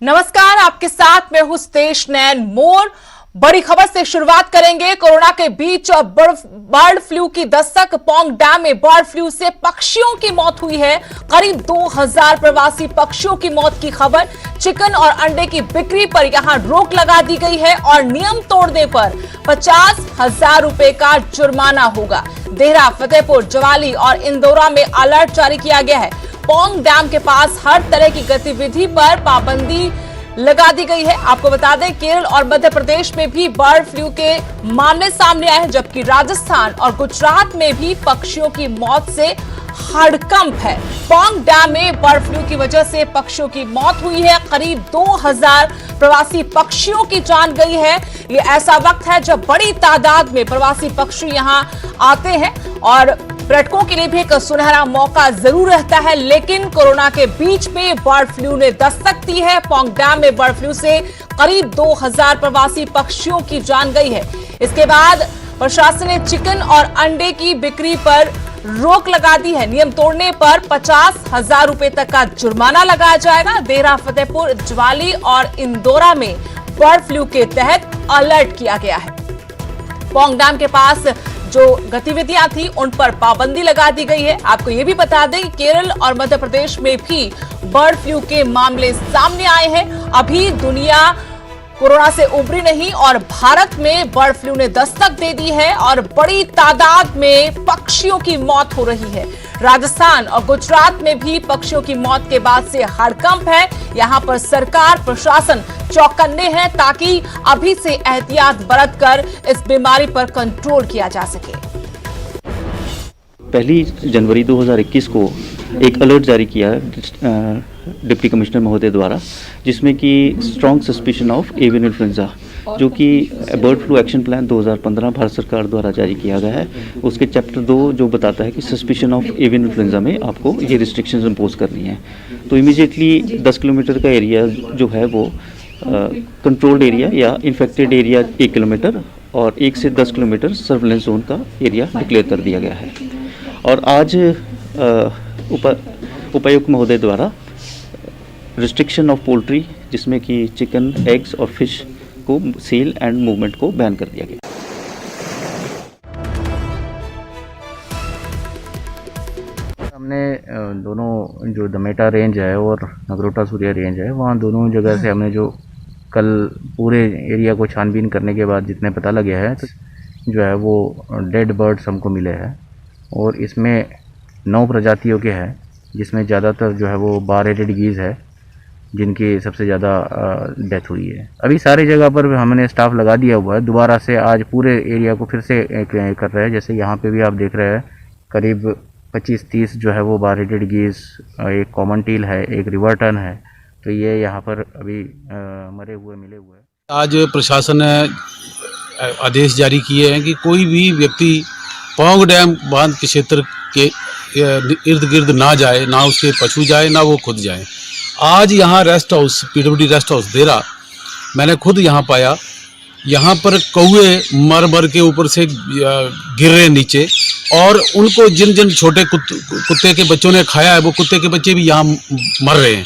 नमस्कार, आपके साथ मैं हूं स्तेश नैन मोर। बड़ी खबर से शुरुआत करेंगे। कोरोना के बीच बर्ड फ्लू की दस्तक। पोंग डैम में बर्ड फ्लू से पक्षियों की मौत हुई है। करीब 2000 प्रवासी पक्षियों की मौत की खबर। चिकन और अंडे की बिक्री पर यहां रोक लगा दी गई है और नियम तोड़ने पर 50,000 रुपए का जुर्माना होगा। देहरा, फतेहपुर, जवाली और इंदौरा में अलर्ट जारी किया गया है। पोंग डैम के पास हर तरह की गतिविधि पर पाबंदी लगा दी गई है। आपको बता दें, केरल और मध्य प्रदेश में भी बर्ड फ्लू के मामले सामने आए हैं, जबकि राजस्थान और गुजरात में भी पक्षियों की मौत से हड़कंप है। पोंग डैम में बर्ड फ्लू की वजह से पक्षियों की मौत हुई है। करीब 2000 प्रवासी पक्षियों की जान गई है। ये ऐसा वक्त है जब बड़ी तादाद में प्रवासी पक्षी यहां आते हैं और पर्यटकों के लिए भी एक सुनहरा मौका जरूर रहता है। लेकिन कोरोना के बीच में बर्ड फ्लू ने दस्तक दी है। पोंग डैम में बर्ड फ्लू से करीब 2000 प्रवासी पक्षियों की जान गई है। इसके बाद प्रशासन ने चिकन और अंडे की बिक्री पर रोक लगा दी है। नियम तोड़ने पर 50,000 रुपए तक का जुर्माना लगाया जाएगा। देहरा, फतेहपुर, ज्वाली और इंदौरा में बर्ड फ्लू के तहत अलर्ट किया गया है। पोंग डैम के पास जो गतिविधियां थी उन पर पाबंदी लगा दी गई है। आपको यह भी बता दें कि केरल और मध्य प्रदेश में भी बर्ड फ्लू के मामले सामने आए हैं। अभी दुनिया कोरोना से उबरी नहीं और भारत में बर्ड फ्लू ने दस्तक दे दी है और बड़ी तादाद में पक्षियों की मौत हो रही है। राजस्थान और गुजरात में भी पक्षियों की मौत के बाद से हड़कंप है। यहां पर सरकार, प्रशासन चौकन्ने हैं ताकि अभी से एहतियात बरतकर इस बीमारी पर कंट्रोल किया जा सके। 1 जनवरी 2021 को एक अलर्ट जारी किया है डिप्टी कमिश्नर महोदय द्वारा, जिसमें कि strong suspicion of avian influenza, जो कि bird flu action plan 2015 Bharat सरकार द्वारा जारी किया गया है। उसके चैप्टर 2 जो बताता है कि सस्पिशन ऑफ एवियन इन्फ्लुएंजा में आपको ये रिस्ट्रिक्शंस इम्पोज करनी है। तो इमीडिएटली 10 किलोमीटर का एरिया जो है वो कंट्रोल्ड एरिया या इन्फेक्टेड एरिया 1 किलोमीटर और 1 से 10 किलोमीटर सर्वेलेंस जोन का एरिया डिक्लेयर कर दिया गया है। और आज उपायुक्त महोदय द्वारा रिस्ट्रिक्शन ऑफ पोल्ट्री, जिसमें कि चिकन, एग्स और फिश को सेल एंड मूवमेंट को बैन कर दिया गया। हमने दोनों जो दमेटा रेंज है और नगरोटा सूर्या रेंज है, वहाँ दोनों जगह से हमने जो कल पूरे एरिया को छानबीन करने के बाद जितने पता लगे है तो जो है वो डेड बर्ड्स हमको मिले हैं और इसमें 9 प्रजातियों के हैं, जिसमें ज़्यादातर जो है वो बार हेडेड गीज़ है जिनकी सबसे ज़्यादा डेथ हुई है। अभी सारी जगह पर हमने स्टाफ लगा दिया हुआ है। दोबारा से आज पूरे एरिया को फिर से कर रहे हैं। जैसे यहाँ पे भी आप देख रहे हैं करीब 25-30 जो है वो बार हेडेड गीज़, एक कॉमन टील है, एक रिवर टर्न है, तो ये यहाँ पर अभी मरे हुए मिले हुए हैं। आज प्रशासन ने आदेश जारी किए हैं कि कोई भी व्यक्ति पोंग डैम बांध के क्षेत्र के इर्द गिर्द ना जाए, ना उसके पशु जाए, ना वो खुद जाए। आज यहाँ rest house, PWD rest house Dehra, मैंने खुद यहाँ पाया, यहाँ पर कौए मर मर के ऊपर से गिर रहे नीचे और उनको जिन जिन छोटे कुत्ते के बच्चों ने खाया है वो कुत्ते के बच्चे भी यहाँ मर रहे हैं।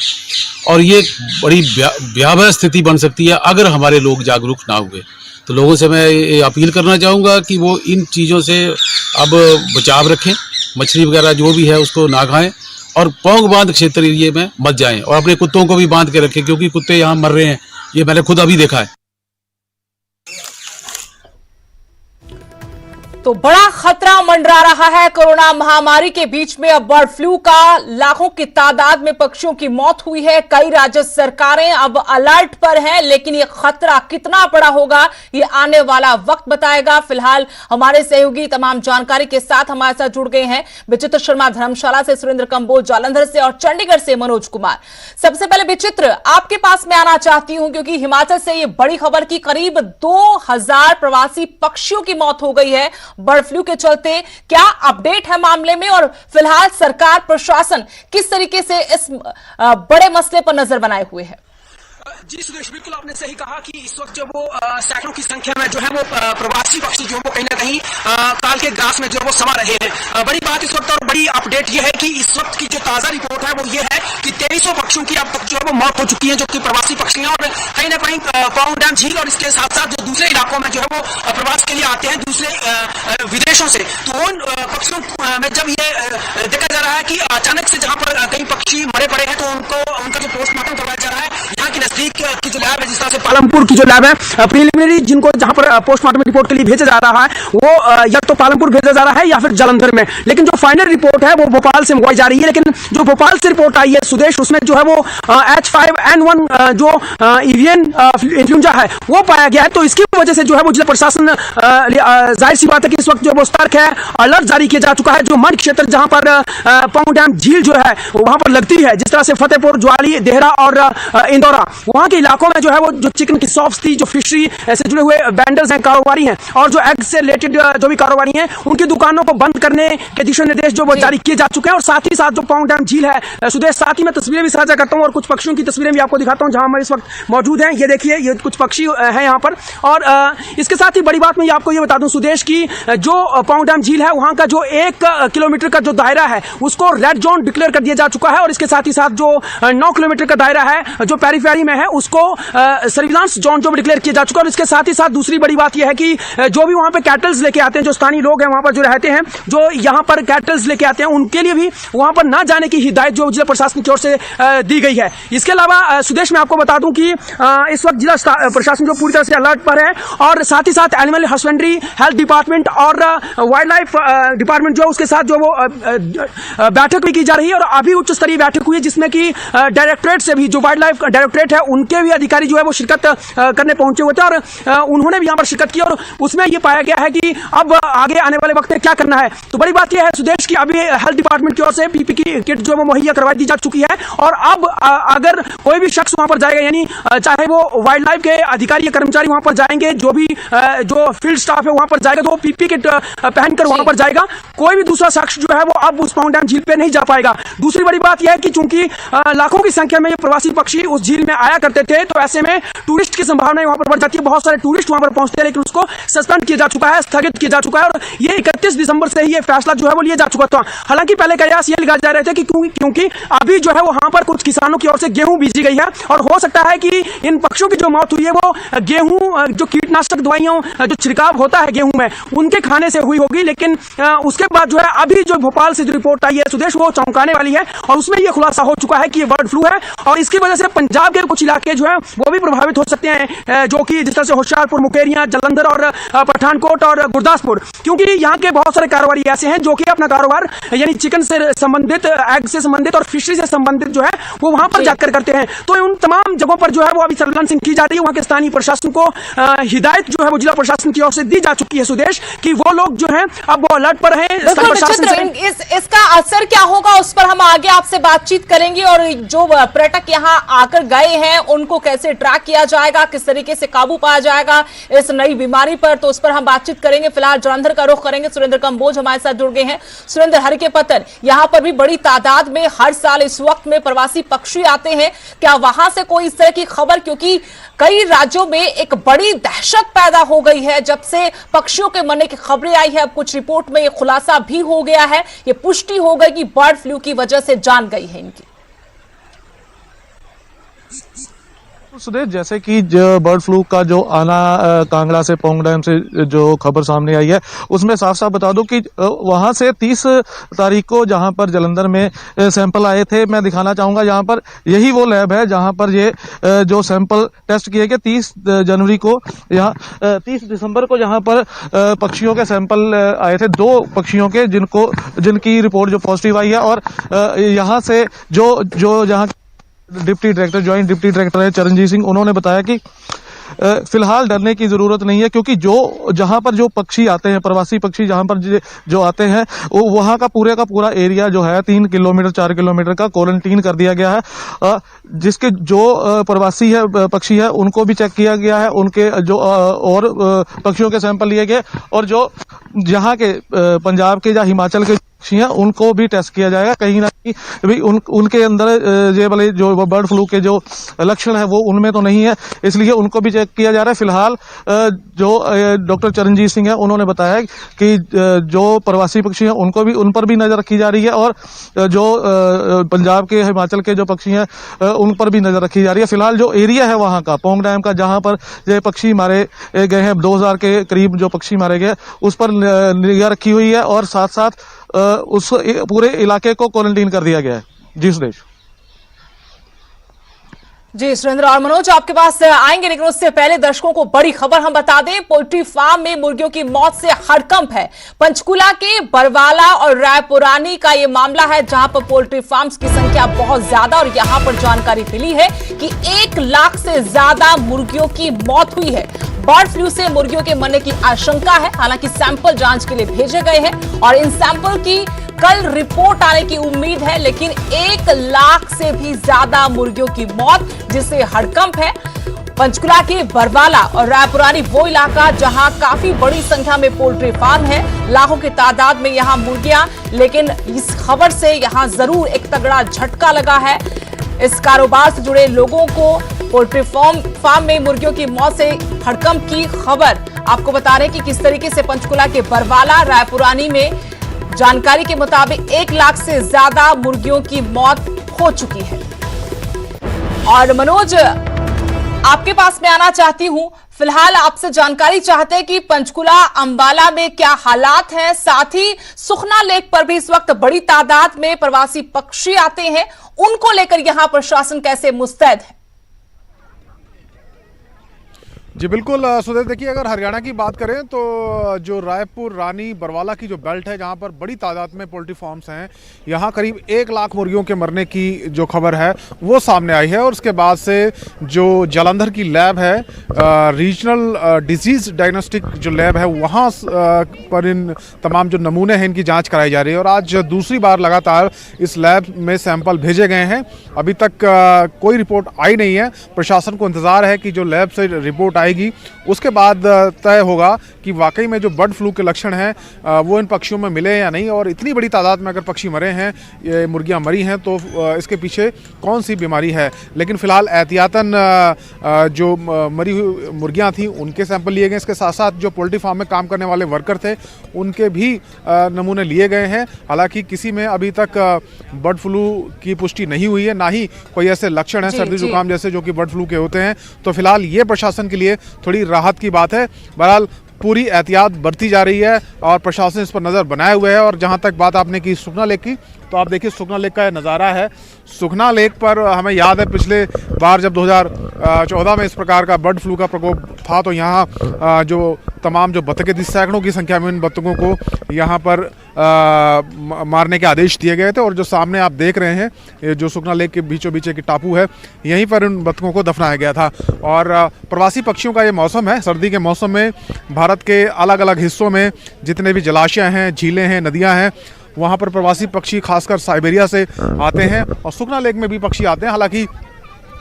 और ये बड़ी भयावह स्थिति बन सकती है अगर हमारे लोग जागरूक ना हुए। तो लोगों से मैं ये अपील करना चाहूँगा कि वो इन चीज़ों से अब बचाव रखें, मछली वगैरह जो भी है उसको ना खाएं और पोंग बांध क्षेत्र एरिए में मत जाएं और अपने कुत्तों को भी बांध के रखें, क्योंकि कुत्ते यहाँ मर रहे हैं, ये मैंने खुद अभी देखा है। तो बड़ा खतरा मंडरा रहा है कोरोना महामारी के बीच में। अब बर्ड फ्लू का लाखों की तादाद में पक्षियों की मौत हुई है। कई राज्य सरकारें अब अलर्ट पर हैं, लेकिन ये खतरा कितना बड़ा होगा ये आने वाला वक्त बताएगा। फिलहाल हमारे सहयोगी तमाम जानकारी के साथ हमारे साथ जुड़ गए हैं। विचित्र शर्मा धर्मशाला से, सुरेंद्र कंबोज जालंधर से और चंडीगढ़ से मनोज कुमार। सबसे पहले विचित्र, आपके पास मैं आना चाहती हूं क्योंकि हिमाचल से ये बड़ी खबर की करीब 2000 प्रवासी पक्षियों की मौत हो गई है बर्ड फ्लू के चलते। क्या अपडेट है मामले में और फिलहाल सरकार, प्रशासन किस तरीके से इस बड़े मसले पर नजर बनाए हुए है? जी सुदेश, बिल्कुल आपने सही कहा कि इस वक्त जो वो सैकड़ों की संख्या में जो है वो प्रवासी पक्षी जो है वो कहीं ना कहीं काल के ग्रास में जो है वो समा रहे हैं। बड़ी बात इस वक्त और बड़ी अपडेट ये है कि इस वक्त की जो ताजा रिपोर्ट है वो ये है कि 2300 पक्षियों की अब तक जो है वो मौत हो चुकी है, जो कि प्रवासी पक्षी हैं। और कहीं ना कहीं पौंग डैम झील और इसके साथ साथ जो दूसरे इलाकों में जो है वो प्रवास के लिए आते हैं दूसरे विदेशों से, तो उन पक्षियों में जब ये देखा जा रहा है कि अचानक से जहां पर कई पक्षी मरे पड़े हैं तो उनका जो पोस्टमार्टम करवाया जा रहा है, यहाँ की नजदीक की जो लैब है, जिस तरह से पालमपुर की जो लैब है प्रिलिमिनरी जिनको जहां पर पोस्टमार्टम रिपोर्ट के लिए भेजा जा रहा है वो या तो पालमपुर भेजा जा रहा है या फिर जालंधर में, लेकिन जो फाइनल रिपोर्ट है वो भोपाल से मंगवाई जा रही है। लेकिन जो भोपाल से रिपोर्ट आई है सुदेश, उसमें जो है वो H5N1 जो एवियन इन्फ्लुएंजा है वो पाया गया है। तो इसकी वजह से जो है वो जिला प्रशासन जाहिर सी बात है कि इस वक्त जो वो सतर्क है, अलर्ट जारी किया जा चुका है। जो मंड क्षेत्र जहां पर पौंग डैम झील जो है वहां पर लगती है, जिस तरह से फतेहपुर, ज्वाली, देहरा और इंदौरा, वहां के इलाकों में जो है वो जो चिकन की शॉप्स थी, जो फिशरी से जुड़े हुए वेंडर्स हैं, कारोबारी हैं, और जो एग से रिलेटेड जो भी कारोबारी हैं, उनकी दुकानों को बंद करने के दिशा निर्देश जो वो जारी किए जा चुके हैं। और साथ ही साथ जो पौंग डैम झील है सुदेश, साथ ही मैं तस्वीरें भी साझा करता हूं और कुछ पक्षियों की तस्वीरें भी आपको दिखाता हूं जहां हम इस वक्त मौजूद हैं। ये देखिए, ये कुछ पक्षी हैं यहाँ पर। और इसके साथ ही बड़ी बात मैं आपको ये बता दूं सुदेश की जो पौंग डैम झील है वहां का जो 1 किलोमीटर का जो दायरा है उसको रेड जोन डिक्लेयर कर दिया जा चुका है। और इसके साथ ही साथ जो 9 किलोमीटर का दायरा है जो पेरीफेरी में है उसको सर्विलांस जोन जो डिक्लेयर किया जा चुका है। और इसके साथ ही साथ दूसरी बड़ी बात यह है कि जो भी वहां पे कैटल्स लेके आते हैं, जो स्थानीय लोग हैं वहां पर जो रहते हैं, जो यहाँ पर कैटल्स लेके आते हैं, उनके लिए भी वहां पर ना जाने की हिदायत जो जिला प्रशासन की ओर से दी गई है। इसके अलावा सुदेश में आपको बता दूं कि इस वक्त जिला प्रशासन जो पूरी तरह से अलर्ट पर है, और साथ ही साथ एनिमल हस्बेंड्री, हेल्थ डिपार्टमेंट और वाइल्ड लाइफ डिपार्टमेंट जो उसके साथ जो वो बैठक भी की जा रही है। और अभी उच्च स्तरीय बैठक हुई है जिसमें कि डायरेक्टरेट से भी, जो वाइल्ड लाइफ डायरेक्टरेट है, उनके भी अधिकारी जो है वो शिरकत करने पहुंचे हुए थे और उन्होंने भी यहाँ पर शिरकत की। और उसमें ये पाया गया है कि अब आगे आने वाले वक्त में क्या करना है। तो बड़ी बात यह है सुदेश की अभी हेल्थ डिपार्टमेंट की ओर से पीपी की किट जो है वो मुहैया करवा दी जा चुकी है। और अब अगर कोई भी शख्स वहां पर जाएगा, यानी चाहे वो वाइल्ड लाइफ के अधिकारी या कर्मचारी वहां पर जाएंगे, जो भी जो फील्ड स्टाफ है वहां पर जाएगा, तो वो पीपी किट पहनकर वहां पर जाएगा। कोई भी दूसरा शख्स जो है वो अब उस पौंग डैम झील पे नहीं जा पाएगा। दूसरी बड़ी बात यह है कि चूंकि लाखों की संख्या में ये प्रवासी पक्षी उस झील में आया करते थे, तो ऐसे में टूरिस्ट की संभावना वहां पर बढ़ जाती है। बहुत सारे टूरिस्ट वहां पर पहुंचते हैं, लेकिन उसको सस्पेंड किया जा चुका है, स्थगित किया जा चुका है। और ये 31 दिसंबर से ही ये फैसला जो है वो लिया जा चुका था। हालांकि पहले कयास ये लगाए जा रहे थे कि क्योंकि अभी जो है वहां पर कुछ किसानों की ओर से गेहूं बीजी गई है और हो सकता है कि इन पक्षियों की जो मौत हुई है वो गेहूं जो कीटनाशक दवाइयों जो छिड़काव होता है गेहूं में, उनके खाने से हुई होगी। लेकिन उसके बाद जो है अभी जो भोपाल से जो रिपोर्ट आई है सुदेश, वो चौंकाने वाली है। और उसमें यह खुलासा हो चुका है कि ये बर्ड फ्लू है और इसकी वजह से पंजाब के कुछ इलाके जो है वो भी प्रभावित हो सकते हैं, जो कि जिस तरह से होशियारपुर, मुकेरियां, जालंधर और पठानकोट और गुरदासपुर, क्योंकि यहाँ के बहुत सारे कारोबारी ऐसे हैं जो कि अपना कारोबार यानी चिकन से संबंधित, एग से संबंधित और फिशरी से संबंधित जो है वो वहां पर जाकर करते हैं। तो उन तमाम जगहों पर जो है वो अभी सर्विलांसिंग की जा रही है। वहां के स्थानीय प्रशासन को हिदायत जो है वो जिला प्रशासन की ओर से दी जा चुकी है सुदेश, कि वो लोग जो हैं अब वो अलर्ट पर हैं। इसका असर क्या होगा उस पर हम आगे आपसे बातचीत करेंगे, और जो पर्यटक यहाँ आकर गए हैं उनको कैसे ट्रैक किया जाएगा, किस तरीके से काबू पाया जाएगा इस नई बीमारी पर, तो उस पर हम बातचीत करेंगे। फिलहाल जालंधर का रुख करेंगे, सुरेंद्र कंबोज हमारे साथ जुड़ गए हैं। सुरेंद्र, हर के पतन यहाँ पर भी बड़ी तादाद में हर साल इस वक्त में प्रवासी पक्षी आते हैं, क्या वहां से कोई इस तरह की खबर, क्योंकि कई राज्यों में एक बड़ी दहशत पैदा हो गई है जब से पक्षियों के मरने की खबरें आई है। अब कुछ रिपोर्ट में ये खुलासा भी हो गया है, ये पुष्टि हो गई कि बर्ड फ्लू की वजह से जान गई है इनकी। सुदेश, जैसे कि बर्ड फ्लू का जो आना कांगड़ा से, पौंग डैम से जो खबर सामने आई है, उसमें साफ साफ बता दूं कि वहां से 30 तारीख को जहां पर जालंधर में सैंपल आए थे, मैं दिखाना चाहूंगा यहाँ पर, यही वो लैब है जहां पर ये जो सैंपल टेस्ट किए गए 30 जनवरी को, यहाँ 30 दिसंबर को जहां पर पक्षियों के सैंपल आए थे, 2 पक्षियों के जिनकी रिपोर्ट जो पॉजिटिव आई है। और यहाँ से जो जहाँ deputy director, joint deputy director है चरणजीत सिंह, उन्होंने बताया कि फिलहाल डरने की जरूरत नहीं है, क्योंकि जहां पर जो पक्षी आते हैं, प्रवासी पक्षी जहां पर जो आते हैं, वहां का पूरा एरिया जो है 3 किलोमीटर 4 किलोमीटर का क्वारंटीन कर दिया गया है। जिसके जो प्रवासी है पक्षी है उनको भी चेक किया गया है, उनके जो और पक्षियों के सैंपल लिए गए, और जो यहाँ के पंजाब के या हिमाचल के पक्षी हैं उनको भी टेस्ट किया जाएगा। कहीं ना कहीं भी उनके अंदर ये वाले जो बर्ड फ्लू के जो लक्षण है वो उनमें तो नहीं है, इसलिए उनको भी चेक किया जा रहा है। फिलहाल जो डॉक्टर चरणजीत सिंह है उन्होंने बताया कि जो प्रवासी पक्षी हैं उन पर भी नजर रखी जा रही है और जो पंजाब के हिमाचल के जो पक्षी हैं उन पर भी नजर रखी जा रही है। फिलहाल जो एरिया है वहां का पौंग डैम का जहां पर ये पक्षी मारे गए हैं, 2000 के करीब जो पक्षी मारे गए उस पर निगाह रखी हुई है और साथ साथ उस पूरे इलाके को क्वारंटीन कर दिया गया है। जी सुदेश। जी सुरेंद्र और मनोज आपके पास आएंगे, लेकिन उससे पहले दर्शकों को बड़ी खबर हम बता दें। पोल्ट्री फार्म में मुर्गियों की मौत से हड़कंप है। पंचकुला के बरवाला और रायपुरानी का यह मामला है, जहां पर पोल्ट्री फार्म्स की संख्या बहुत ज्यादा और यहां पर जानकारी मिली है कि 1 लाख से ज्यादा मुर्गियों की मौत हुई है। बर्ड फ्लू से मुर्गियों के मरने की आशंका है। हालांकि सैंपल जांच के लिए भेजे गए हैं और इन सैंपल की कल रिपोर्ट आने की उम्मीद है, लेकिन 1 लाख से भी ज्यादा मुर्गियों की मौत, जिससे हड़कंप है। पंचकुला के बरवाला और रायपुरानी वो इलाका जहां काफी बड़ी संख्या में पोल्ट्री फार्म है, लाखों की तादाद में यहां मुर्गियां, लेकिन इस खबर से यहां जरूर एक तगड़ा झटका लगा है। इस कारोबार से जुड़े लोगों को पोल्ट्री फार्म में मुर्गियों की मौत से हड़कंप की खबर आपको बता रहे हैं कि किस तरीके से पंचकुला के बरवाला रायपुरानी में जानकारी के मुताबिक 1 लाख से ज्यादा मुर्गियों की मौत हो चुकी है। और मनोज आपके पास मैं आना चाहती हूं, फिलहाल आपसे जानकारी चाहते हैं कि पंचकुला अंबाला में क्या हालात हैं, साथ ही सुखना लेक पर भी इस वक्त बड़ी तादाद में प्रवासी पक्षी आते हैं, उनको लेकर यहां प्रशासन कैसे मुस्तैद है? जी बिल्कुल सुदेश, देखिए अगर हरियाणा की बात करें तो जो रायपुर रानी बरवाला की जो बेल्ट है जहां पर बड़ी तादाद में पोल्ट्री फार्म्स हैं, यहां करीब 1 लाख मुर्गियों के मरने की जो खबर है वो सामने आई है। और उसके बाद से जो जालंधर की लैब है, रीजनल डिजीज डायग्नोस्टिक जो लैब है, वहां पर इन तमाम जो नमूने हैं इनकी जांच कराई जा रही है। और आज दूसरी बार लगातार इस लैब में सैंपल भेजे गए हैं। अभी तक कोई रिपोर्ट आई नहीं है। प्रशासन को इंतज़ार है कि जो लैब से रिपोर्ट आएगी उसके बाद तय होगा कि वाकई में जो बर्ड फ्लू के लक्षण हैं वो इन पक्षियों में मिले या नहीं। और इतनी बड़ी तादाद में अगर पक्षी मरे हैं, ये मुर्गियां मरी हैं, तो इसके पीछे कौन सी बीमारी है। लेकिन फिलहाल एहतियातन जो मरी हुई मुर्गियां थी उनके सैंपल लिए गए। इसके साथ साथ जो पोल्ट्री फार्म में काम करने वाले वर्कर थे उनके भी नमूने लिए गए हैं। हालांकि किसी में अभी तक बर्ड फ्लू की पुष्टि नहीं हुई है, ना ही कोई ऐसे लक्षण है सर्दी जुकाम जैसे जो कि बर्ड फ्लू के होते हैं। तो फिलहाल ये प्रशासन के लिए थोड़ी राहत की बात है। बहरहाल पूरी एहतियात बरती जा रही है और प्रशासन इस पर नज़र बनाए हुए है। और जहां तक बात आपने की सुखना लेक की, तो आप देखिए सुखना लेक का नज़ारा है। सुखना लेक पर हमें याद है पिछले बार जब 2014 में इस प्रकार का बर्ड फ्लू का प्रकोप था, तो यहाँ जो तमाम जो बतखें थी, सैकड़ों की संख्या में इन बतखों को यहाँ पर मारने के आदेश दिए गए थे। और जो सामने आप देख रहे हैं, ये जो सुखना लेक के बीचों बीच एक टापू है, यहीं पर इन बतखों को दफनाया गया था। और प्रवासी पक्षियों का ये मौसम है। सर्दी के मौसम में भारत के अलग अलग हिस्सों में जितने भी जलाशय हैं, झीलें हैं, नदियाँ हैं, वहाँ पर प्रवासी पक्षी खासकर साइबेरिया से आते हैं और सुखना लेक में भी पक्षी आते हैं। हालांकि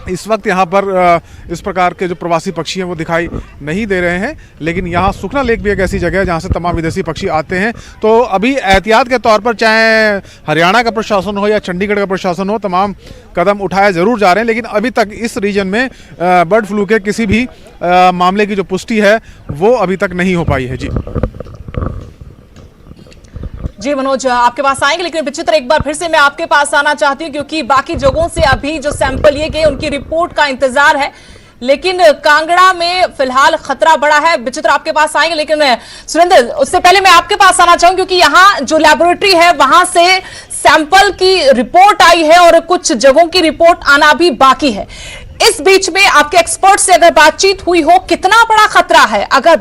इस वक्त यहाँ पर इस प्रकार के जो प्रवासी पक्षी हैं वो दिखाई नहीं दे रहे हैं, लेकिन यहाँ सुखना लेक भी एक ऐसी जगह है जहाँ से तमाम विदेशी पक्षी आते हैं। तो अभी एहतियात के तौर पर चाहे हरियाणा का प्रशासन हो या चंडीगढ़ का प्रशासन हो, तमाम कदम उठाए ज़रूर जा रहे हैं। लेकिन अभी तक इस रीजन में बर्ड फ्लू के किसी भी मामले की जो पुष्टि है वो अभी तक नहीं हो पाई है। जी मनोज आपके पास आएंगे, लेकिन विचित्र एक बार फिर से मैं आपके पास आना चाहती हूं, क्योंकि बाकी जगहों से अभी जो सैंपल लिए गए उनकी रिपोर्ट का इंतजार है, लेकिन कांगड़ा में फिलहाल खतरा बड़ा है। विचित्र आपके पास आएंगे, लेकिन सुरेंद्र उससे पहले मैं आपके पास आना चाहूंगी, क्योंकि यहां जो लैबोरेटरी है वहां से सैंपल की रिपोर्ट आई है और कुछ जगहों की रिपोर्ट आना भी बाकी है। इस बीच में आपके एक्सपर्ट से अगर बातचीत हुई हो, कितना बड़ा खतरा है? अगर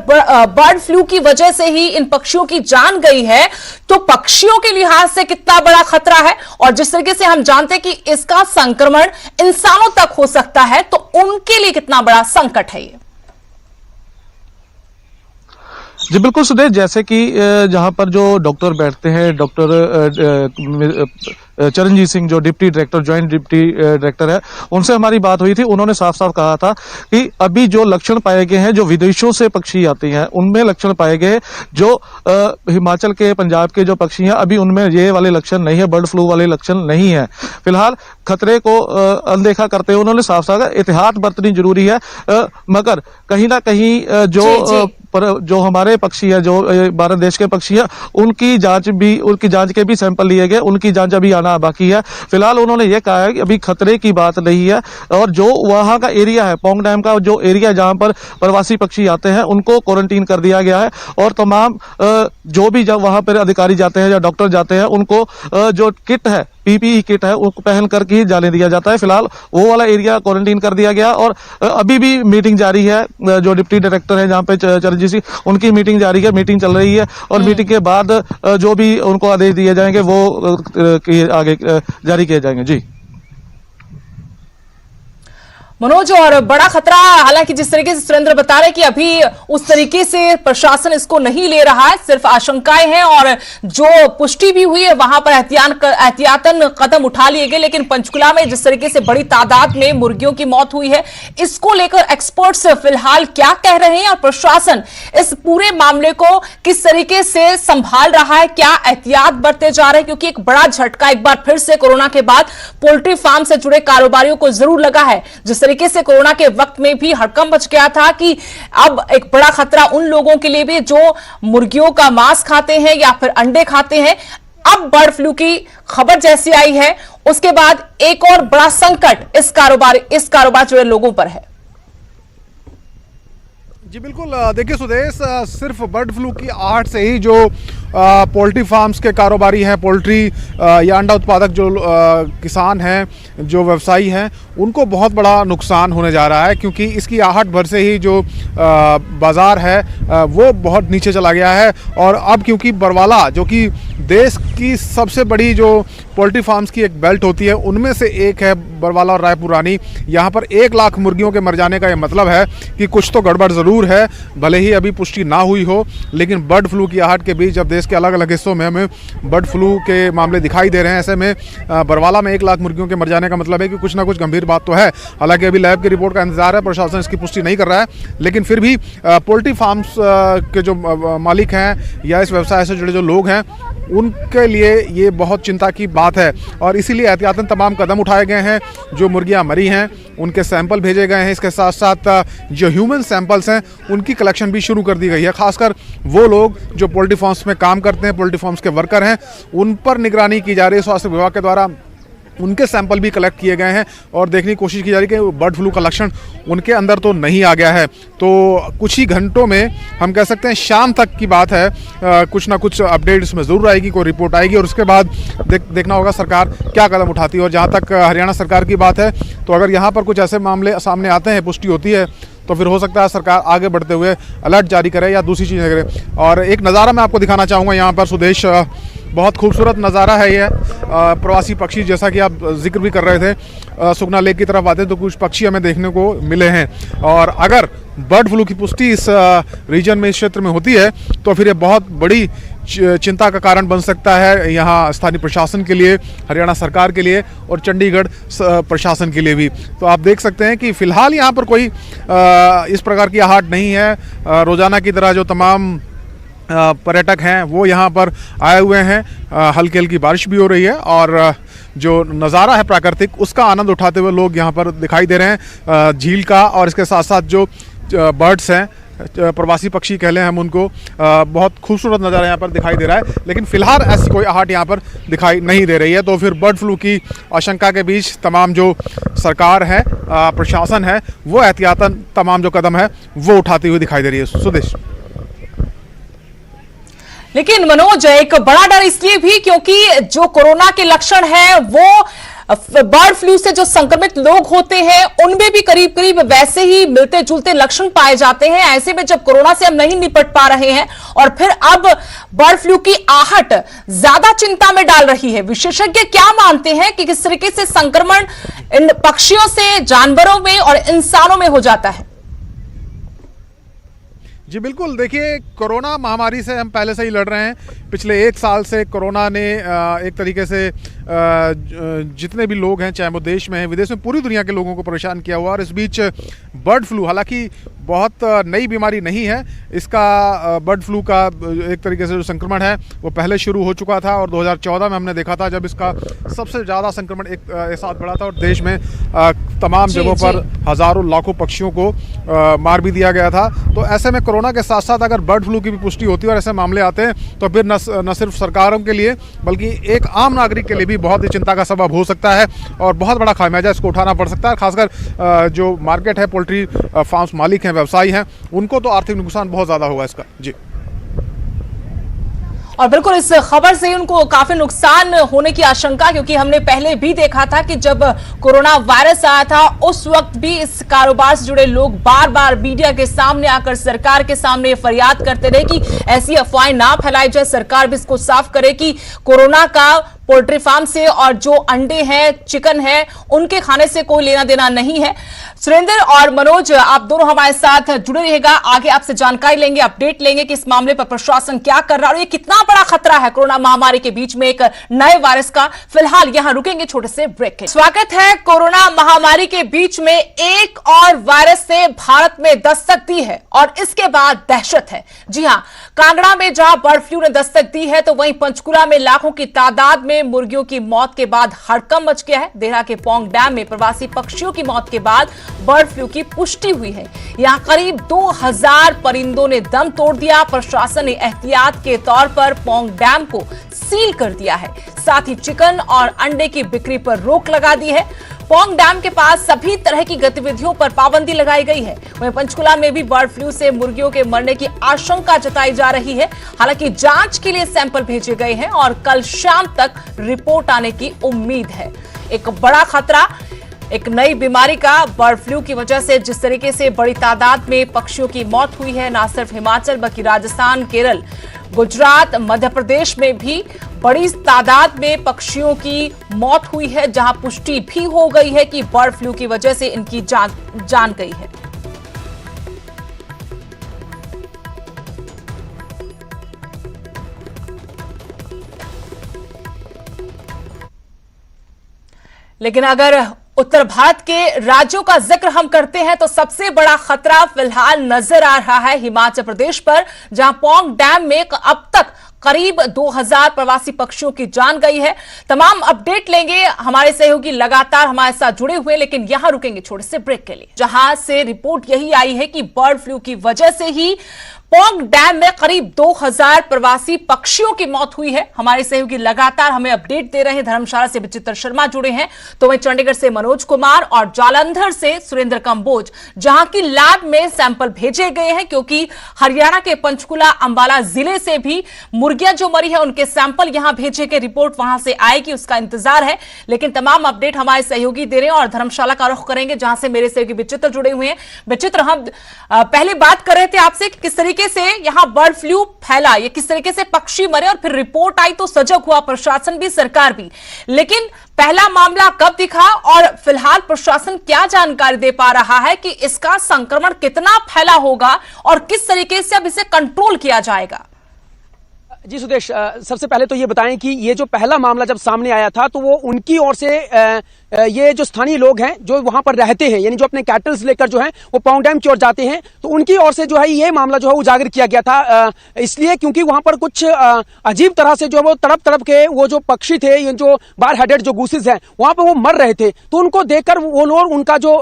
बर्ड फ्लू की वजह से ही इन पक्षियों की जान गई है, तो पक्षियों के लिहाज से कितना बड़ा खतरा है? और जिस तरीके से हम जानते हैं कि इसका संक्रमण इंसानों तक हो सकता है, तो उनके लिए कितना बड़ा संकट है ये? जी बिल्कुल सुदेश, जैसे कि जहां पर जो डॉक्टर बैठते हैं, डॉक्टर चरणजीत सिंह जो deputy director, joint deputy director है, उनसे हमारी बात हुई थी। उन्होंने साफ साफ कहा था कि अभी जो लक्षण पाए गए हैं, जो विदेशों से पक्षी आते हैं उनमें लक्षण पाए गए, जो हिमाचल के, पंजाब के जो पक्षी हैं अभी उनमें ये वाले लक्षण नहीं है, बर्ड फ्लू वाले लक्षण नहीं है। फिलहाल खतरे को अनदेखा करते हुए उन्होंने साफ साफ एहतियात बरतनी जरूरी है, मगर कहीं ना कहीं जो हमारे पक्षी है, जो भारत देश के पक्षी है, उनकी जांच के भी सैंपल लिए गए, उनकी जांच अभी आना बाकी है। फिलहाल उन्होंने ये कहा है कि अभी खतरे की बात नहीं है, और जो वहां का एरिया है, पौंग डैम का जो एरिया जहां पर प्रवासी पक्षी आते हैं उनको क्वारंटीन कर दिया गया है, और तमाम जो भी जब वहां पर अधिकारी जाते हैं या डॉक्टर जाते हैं उनको जो किट है, पीपीई किट है, उसको पहन करके ही जाने दिया जाता है। फिलहाल वो वाला एरिया क्वारंटीन कर दिया गया, और अभी भी मीटिंग जारी है। जो डिप्टी डायरेक्टर है जहां पे चरणजीत सिंह, उनकी मीटिंग जारी है, मीटिंग चल रही है, और मीटिंग के बाद जो भी उनको आदेश दिए जाएंगे वो आगे जारी किए जाएंगे। जी मनोज, और बड़ा खतरा, हालांकि जिस तरीके से सुरेंद्र बता रहे कि अभी उस तरीके से प्रशासन इसको नहीं ले रहा है, सिर्फ आशंकाएं हैं, और जो पुष्टि भी हुई है वहां पर एहतियातन कदम उठा लिए गए। लेकिन पंचकुला में जिस तरीके से बड़ी तादाद में मुर्गियों की मौत हुई है, इसको लेकर एक्सपर्ट्स फिलहाल क्या कह रहे हैं, और प्रशासन इस पूरे मामले को किस तरीके से संभाल रहा है, क्या एहतियात बरते जा रहे हैं? क्योंकि एक बड़ा झटका एक बार फिर से कोरोना के बाद पोल्ट्री फार्म से जुड़े कारोबारियों को जरूर लगा है। जिस तरीके से कोरोना के वक्त में भी हड़कंप मच गया था कि अब एक बड़ा खतरा उन लोगों के लिए भी जो मुर्गियों का मांस खाते हैं या फिर अंडे खाते हैं। अब बर्ड फ्लू की खबर जैसी आई है, उसके बाद एक और बड़ा संकट इस कारोबार जुड़े लोगों पर है। जी बिल्कुल, देखिए सुदेश, सिर्फ बर्ड फ्लू की आहट से ही जो पोल्ट्री फार्म्स के कारोबारी हैं, पोल्ट्री या अंडा उत्पादक जो किसान हैं, जो व्यवसायी हैं, उनको बहुत बड़ा नुकसान होने जा रहा है, क्योंकि इसकी आहट भर से ही जो बाज़ार है वो बहुत नीचे चला गया है। और अब क्योंकि बरवाला, जो कि देश की सबसे बड़ी जो पोल्ट्री फार्म्स की एक बेल्ट होती है उनमें से एक है बरवाला और रायपुर रानी, यहाँ पर 1 लाख मुर्गियों के मर जाने का ये मतलब है कि कुछ तो गड़बड़ ज़रूर है, भले ही अभी पुष्टि ना हुई हो। लेकिन बर्ड फ्लू की आहट के बीच जब देश के अलग अलग हिस्सों में हमें बर्ड फ्लू के मामले दिखाई दे रहे हैं, ऐसे में बरवाला में 1 लाख मुर्गियों के मर जाने का मतलब है कि कुछ ना कुछ गंभीर बात तो है। हालांकि अभी लैब की रिपोर्ट का इंतजार है, प्रशासन इसकी पुष्टि नहीं कर रहा है, लेकिन फिर भी पोल्ट्री फार्म्स के जो मालिक हैं या इस व्यवसाय से जुड़े जो लोग हैं, उनके लिए ये बहुत चिंता की बात है। और इसीलिए एहतियातन तमाम कदम उठाए गए हैं। जो मुर्गियां मरी हैं उनके सैंपल भेजे गए हैं, इसके साथ साथ जो ह्यूमन सैंपल्स हैं उनकी कलेक्शन भी शुरू कर दी गई है। खासकर वो लोग जो पोल्ट्री फार्म्स में काम करते हैं, पोल्ट्री फार्म्स के वर्कर हैं, उन पर निगरानी की जा रही है स्वास्थ्य विभाग के द्वारा। उनके सैंपल भी कलेक्ट किए गए हैं और देखने की कोशिश की जा रही है कि बर्ड फ्लू का लक्षण उनके अंदर तो नहीं आ गया है। तो कुछ ही घंटों में, हम कह सकते हैं शाम तक की बात है, कुछ ना कुछ अपडेट इसमें ज़रूर आएगी, कोई रिपोर्ट आएगी, और उसके बाद देखना होगा सरकार क्या कदम उठाती है। और जहाँ तक हरियाणा सरकार की बात है, तो अगर यहाँ पर कुछ ऐसे मामले सामने आते हैं, पुष्टि होती है, तो फिर हो सकता है सरकार आगे बढ़ते हुए अलर्ट जारी करे या दूसरी चीज़ें करे। और एक नज़ारा मैं आपको दिखाना चाहूँगा यहाँ पर सुदेश, बहुत खूबसूरत नज़ारा है ये। प्रवासी पक्षी, जैसा कि आप जिक्र भी कर रहे थे, सुखना लेक की तरफ आते तो कुछ पक्षी हमें देखने को मिले हैं। और अगर बर्ड फ्लू की पुष्टि इस रीजन में, इस क्षेत्र में होती है, तो फिर ये बहुत बड़ी चिंता का कारण बन सकता है यहाँ स्थानीय प्रशासन के लिए, हरियाणा सरकार के लिए और चंडीगढ़ प्रशासन के लिए भी। तो आप देख सकते हैं कि फ़िलहाल यहाँ पर कोई इस प्रकार की आहट नहीं है। रोज़ाना की तरह जो तमाम पर्यटक हैं वो यहाँ पर आए हुए हैं, हल्की हल्की बारिश भी हो रही है, और जो नज़ारा है प्राकृतिक उसका आनंद उठाते हुए लोग यहाँ पर दिखाई दे रहे हैं, झील का। और इसके साथ साथ जो बर्ड्स हैं, प्रवासी पक्षी कह लें हम उनको, बहुत खूबसूरत नज़ारा यहाँ पर दिखाई दे रहा है। लेकिन फ़िलहाल ऐसी कोई आहट यहाँ पर दिखाई नहीं दे रही है। तो फिर बर्ड फ्लू की आशंका के बीच तमाम जो सरकार है, प्रशासन है, वो एहतियातन तमाम जो कदम है वो उठाती हुई दिखाई दे रही है। सुदेश। लेकिन मनोज, एक बड़ा डर इसलिए भी क्योंकि जो कोरोना के लक्षण हैं वो बर्ड फ्लू से जो संक्रमित लोग होते हैं उनमें भी करीब करीब वैसे ही मिलते जुलते लक्षण पाए जाते हैं। ऐसे में जब कोरोना से हम नहीं निपट पा रहे हैं और फिर अब बर्ड फ्लू की आहट ज्यादा चिंता में डाल रही है, विशेषज्ञ क्या मानते हैं कि किस तरीके से संक्रमण इन पक्षियों से, जानवरों में और इंसानों में हो जाता है? जी बिल्कुल, देखिए कोरोना महामारी से हम पहले से ही लड़ रहे हैं। पिछले 1 साल से कोरोना ने एक तरीके से जितने भी लोग हैं, चाहे वो देश में हैं, विदेश में, पूरी दुनिया के लोगों को परेशान किया हुआ। और इस बीच बर्ड फ्लू, हालांकि बहुत नई बीमारी नहीं है, इसका बर्ड फ्लू का एक तरीके से जो संक्रमण है वो पहले शुरू हो चुका था और 2014 में हमने देखा था जब इसका सबसे ज़्यादा संक्रमण एक साथ बढ़ा था और देश में तमाम जगहों पर हज़ारों लाखों पक्षियों को मार भी दिया गया था। तो ऐसे में कोरोना के साथ साथ अगर बर्ड फ्लू की भी पुष्टि होती है और ऐसे मामले आते हैं तो फिर न सिर्फ सरकारों के लिए बल्कि एक आम नागरिक के लिए भी बहुत ही चिंता का सबब हो सकता है और बहुत बड़ा खामियाजा इसको उठाना पड़ सकता है। खासकर जो मार्केट है, पोल्ट्री फार्म्स मालिक हैं, व्यवसायी हैं, उनको तो आर्थिक नुकसान बहुत ज़्यादा होगा इसका। जी, और बिल्कुल इस खबर से उनको काफी नुकसान होने की आशंका, क्योंकि हमने पहले भी देखा था कि जब कोरोना वायरस आया था उस वक्त भी इस कारोबार से जुड़े लोग बार बार मीडिया के सामने आकर सरकार के सामने फरियाद करते रहे कि ऐसी अफवाहें ना फैलाई जाए, सरकार भी इसको साफ करे कि कोरोना का पोल्ट्री फार्म से और जो अंडे हैं, चिकन है, उनके खाने से कोई लेना देना नहीं है। सुरेंद्र और मनोज, आप दोनों हमारे साथ जुड़े रहिएगा, आगे आपसे जानकारी लेंगे, अपडेट लेंगे कि इस मामले पर प्रशासन क्या कर रहा है और ये कितना बड़ा खतरा है कोरोना महामारी के बीच में एक नए वायरस का। फिलहाल यहां रुकेंगे छोटे से ब्रेक के। स्वागत है। कोरोना महामारी के बीच में एक और वायरस ने भारत में दस्तक दी है और इसके बाद दहशत है। जी हां, कांगड़ा में जहां बर्ड फ्लू ने दस्तक दी है तो वहीं पंचकुला में लाखों की तादाद में मुर्गियों की मौत के बाद हड़कंप मच गया है। देहरा के पौंग डैम में प्रवासी पक्षियों की मौत के बाद बर्ड फ्लू की पुष्टि हुई है। यहां करीब 2000 परिंदों ने दम तोड़ दिया। प्रशासन ने एहतियात के तौर पर पौंग डैम को सील कर दिया है, साथ ही चिकन और अंडे की बिक्री पर रोक लगा दी है। पौंग डैम के पास सभी तरह की गतिविधियों पर पाबंदी लगाई गई है। वहीं पंचकुला में भी बर्ड फ्लू से मुर्गियों के मरने की आशंका जताई जा रही है। हालांकि जांच के लिए सैंपल भेजे गए हैं और कल शाम तक रिपोर्ट आने की उम्मीद है। एक बड़ा खतरा, एक नई बीमारी का, बर्ड फ्लू की वजह से जिस तरीके से बड़ी तादाद में पक्षियों की मौत हुई है, न सिर्फ हिमाचल बल्कि राजस्थान, केरल, गुजरात, मध्य प्रदेश में भी बड़ी तादाद में पक्षियों की मौत हुई है, जहां पुष्टि भी हो गई है कि बर्ड फ्लू की वजह से इनकी जान गई है। लेकिन अगर उत्तर भारत के राज्यों का जिक्र हम करते हैं तो सबसे बड़ा खतरा फिलहाल नजर आ रहा है हिमाचल प्रदेश पर, जहां पौंग डैम में अब तक करीब 2000 प्रवासी पक्षियों की जान गई है। तमाम अपडेट लेंगे, हमारे सहयोगी लगातार हमारे साथ जुड़े हुए, लेकिन यहां रुकेंगे छोटे से ब्रेक के लिए, जहां से रिपोर्ट यही आई है कि बर्ड फ्लू की वजह से ही पौंग डैम में करीब 2000 प्रवासी पक्षियों की मौत हुई है। हमारे सहयोगी लगातार हमें अपडेट दे रहे हैं। धर्मशाला से विचित्र शर्मा जुड़े हैं, तो वहीं चंडीगढ़ से मनोज कुमार और जालंधर से सुरेंद्र कंबोज, जहां की लैब में सैंपल भेजे गए हैं, क्योंकि हरियाणा के पंचकुला, अंबाला जिले से भी मुर्गियां जो मरी है उनके सैंपल यहां भेजे गए, रिपोर्ट वहां से आएगी, उसका इंतजार है। लेकिन तमाम अपडेट हमारे सहयोगी दे रहे हैं और धर्मशाला का रुख करेंगे, जहां से मेरे सहयोगी विचित्र जुड़े हुए हैं। विचित्र, हम पहले बात कर रहे थे आपसे किस तरीके से यहां बर्ड फ्लू फैला, ये किस तरीके से पक्षी मरे और फिर रिपोर्ट आई तो सजग हुआ प्रशासन भी, सरकार भी। लेकिन पहला मामला कब दिखा और फिलहाल प्रशासन क्या जानकारी दे पा रहा है कि इसका संक्रमण कितना फैला होगा और किस तरीके से अब इसे कंट्रोल किया जाएगा? जी सुदेश, सबसे पहले तो ये बताएं कि ये जो पहला मामला जब सामने आया था तो वो उनकी ओर से ये जो स्थानीय लोग हैं जो वहां पर रहते हैं, यानी जो अपने कैटल्स लेकर जो है वो पौंग डैम की ओर जाते हैं, तो उनकी ओर से जो है ये मामला जो है उजागर किया गया था, इसलिए क्योंकि वहां पर कुछ अजीब तरह से जो है वो तड़प तड़प के वो जो पक्षी थे, जो बार हेडेड जो गूसेस हैं वहां पर वो मर रहे थे। तो उनको देखकर वो लोग, उनका जो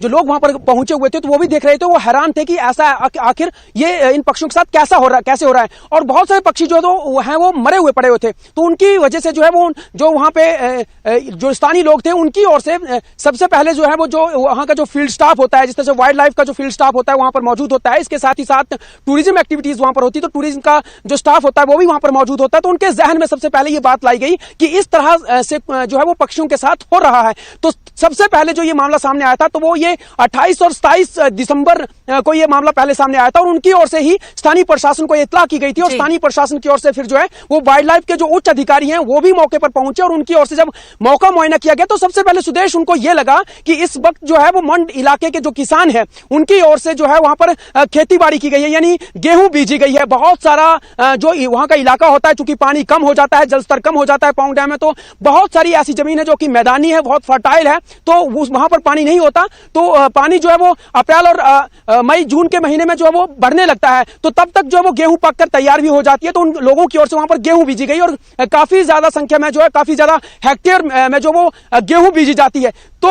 लोग वहां पर पहुंचे हुए थे तो वो भी देख रहे थे, वो हैरान थे कि ऐसा आखिर ये इन पक्षियों के साथ कैसे हो रहा है। और बहुत सारे पक्षी जो है वो मरे हुए पड़े हुए थे, तो उनकी वजह से जो है वो जो वहां पे जो स्थानीय लोग थे उनकी ओर से सबसे पहले जो है वो जो वहां का जो फील्ड स्टाफ होता है, जिस तरह से वाइल्ड लाइफ का जो फील्ड स्टाफ होता है वहां पर मौजूद होता है, इसके साथ ही साथ टूरिज्म एक्टिविटीज वहां पर होती है, तो टूरिज्म का जो स्टाफ होता है वो भी वहां पर मौजूद होता है। तो उनके जहन में सबसे पहले ये बात लाई गई कि इस तरह से जो है वो पक्षियों के साथ हो रहा है। तो सबसे पहले जो ये मामला सामने आया था तो वो ये 28 और 27 दिसंबर को ये मामला पहले सामने आया था और उनकी ओर से ही स्थानीय प्रशासन को इत्तला की गई थी और स्थानीय प्रशासन की ओर से फिर जो है वो वाइल्ड लाइफ के जो उच्च अधिकारी हैं वो भी मौके पर पहुंचे और उनकी ओर से जब मौका मुआयना किया गया तो सबसे सबसे पहले सुदेश उनको ये लगा कि इस वक्त जो है वो मंड इलाके के जो किसान है उनकी ओर से जो है वहां पर खेती बाड़ी की गई है, यानी गेहूं बीजी गई है। बहुत सारा जो वहां का इलाका होता है, चूंकि पानी कम हो जाता है, जल स्तर कम हो जाता है पौंग डैम में, तो बहुत सारी ऐसी जमीन है जो कि मैदानी है, बहुत फर्टाइल है, तो वहां पर पानी नहीं होता, तो पानी जो है वो अप्रैल और मई जून के महीने में जो है वो बढ़ने लगता है, तो तब तक जो है वो गेहूं पककर तैयार भी हो जाती है। तो उन लोगों की ओर से वहां पर गेहूं बीजी गई और काफी ज्यादा संख्या में जो है, काफी ज्यादा हेक्टेयर में जो वो गेहूं बीजी जाती है। तो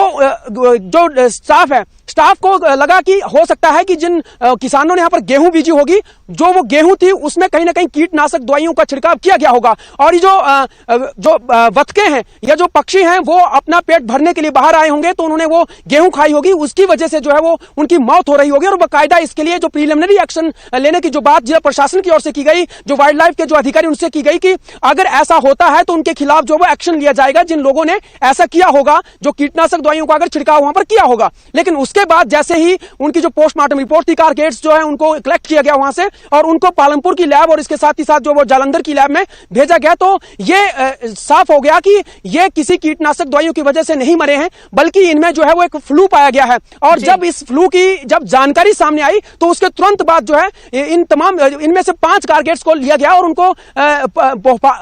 जो स्टाफ को लगा कि हो सकता है कि जिन किसानों ने यहाँ पर गेहूं बीजी होगी, जो वो गेहूं थी उसमें कहीं ना कहीं कीटनाशक दवाइयों का छिड़काव किया गया होगा, और ये जो बतखे हैं या जो पक्षी हैं वो अपना पेट भरने के लिए बाहर आए होंगे, तो उन्होंने वो गेहूं खाई होगी, उसकी वजह से जो है वो उनकी मौत हो रही होगी। और बाकायदा इसके लिए जो प्रीलिमिनरी एक्शन लेने की जो बात जिला प्रशासन की ओर से की गई, जो वाइल्ड लाइफ के जो अधिकारी उनसे की गई कि अगर ऐसा होता है तो उनके खिलाफ जो वो एक्शन लिया जाएगा जिन लोगों ने ऐसा किया होगा, जो कीटनाशक दवाइयों का अगर छिड़काव वहां पर किया होगा। लेकिन उसके बाद जैसे ही उनकी जो पोस्टमार्टम रिपोर्ट थी, कारकेट्स जो है उनको कलेक्ट किया गया वहां से और उनको पालमपुर की लैब और इसके साथ ही साथ जो वो जालंधर की लैब में भेजा गया, तो ये साफ हो गया कि ये किसी कीटनाशक दवाइयों की वजह से नहीं मरे हैं, बल्कि इनमें जो है वो एक फ्लू पाया गया है। और जब इस फ्लू की जब जानकारी सामने आई तो उसके तुरंत बाद जो है इन तमाम इनमें से 5 कारकेट्स को लिया गया और उनको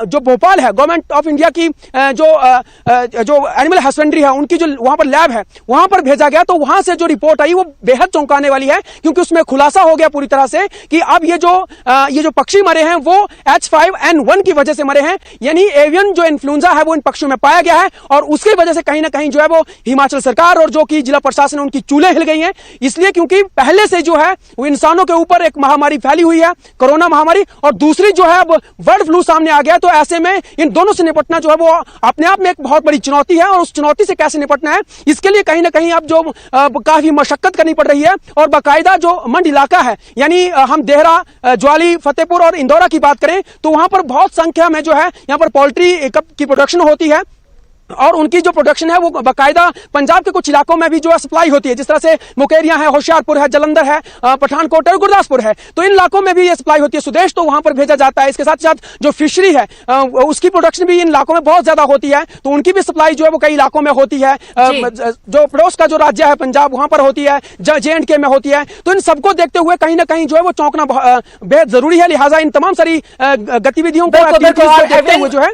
जो भोपाल है गवर्नमेंट ऑफ इंडिया की जो एनिमल हस्बेंड्री है उनकी जो वहां पर लैब है वहां पर भेजा गया। तो वहां से जो रिपोर्ट आई वो बेहद चौंकाने वाली है, क्योंकि उसमें खुलासा हो गया पूरी तरह से कि अब ये जो पक्षी मरे हैं वो H5N1 की वजह से मरे हैं, यानी एवियन जो इन्फ्लुएंजा है वो इन पक्षियों में पाया गया है, और उसकी वजह से कहीं ना कहीं जो है वो हिमाचल सरकार और जो कि जिला प्रशासन उनकी चूल्हे हिल गई हैं। इसलिए क्योंकि पहले से जो है वो इंसानों के ऊपर एक महामारी फैली हुई है, कोरोना महामारी, और दूसरी जो है अब बर्ड फ्लू सामने आ गया। तो ऐसे में इन दोनों से निपटना जो है वो अपने आप में एक बहुत बड़ी चुनौती है, और उस चुनौती से कैसे निपटना है इसके लिए कहीं ना कहीं अब जो काफी मशक्कत करनी पड़ रही है। और बाकायदा जो मंड इलाका है, यानी हम देहरा, ज्वाली, फतेहपुर और इंदौरा की बात करें तो वहां पर बहुत संख्या में जो है यहाँ पर पोल्ट्री की प्रोडक्शन होती है, और उनकी जो प्रोडक्शन है वो बाकायदा पंजाब के कुछ इलाकों में भी जो है सप्लाई होती है, जिस तरह से मुकेरियां है, होशियारपुर है, जलंधर है, पठानकोट है, गुरदासपुर है, तो इन इलाकों में भी ये सप्लाई होती है सुदेश, तो वहां पर भेजा जाता है। इसके साथ साथ जो फिशरी है उसकी प्रोडक्शन भी इन इलाकों में बहुत ज्यादा होती है, तो उनकी भी सप्लाई जो है वो कई इलाकों में होती है। जो पड़ोस का जो राज्य है पंजाब, वहां पर होती है, JNK में होती है। तो इन सबको देखते हुए कहीं ना कहीं जो है वो चौंकना बेहद जरूरी है। लिहाजा इन तमाम सारी गतिविधियों को देखते हुए जो है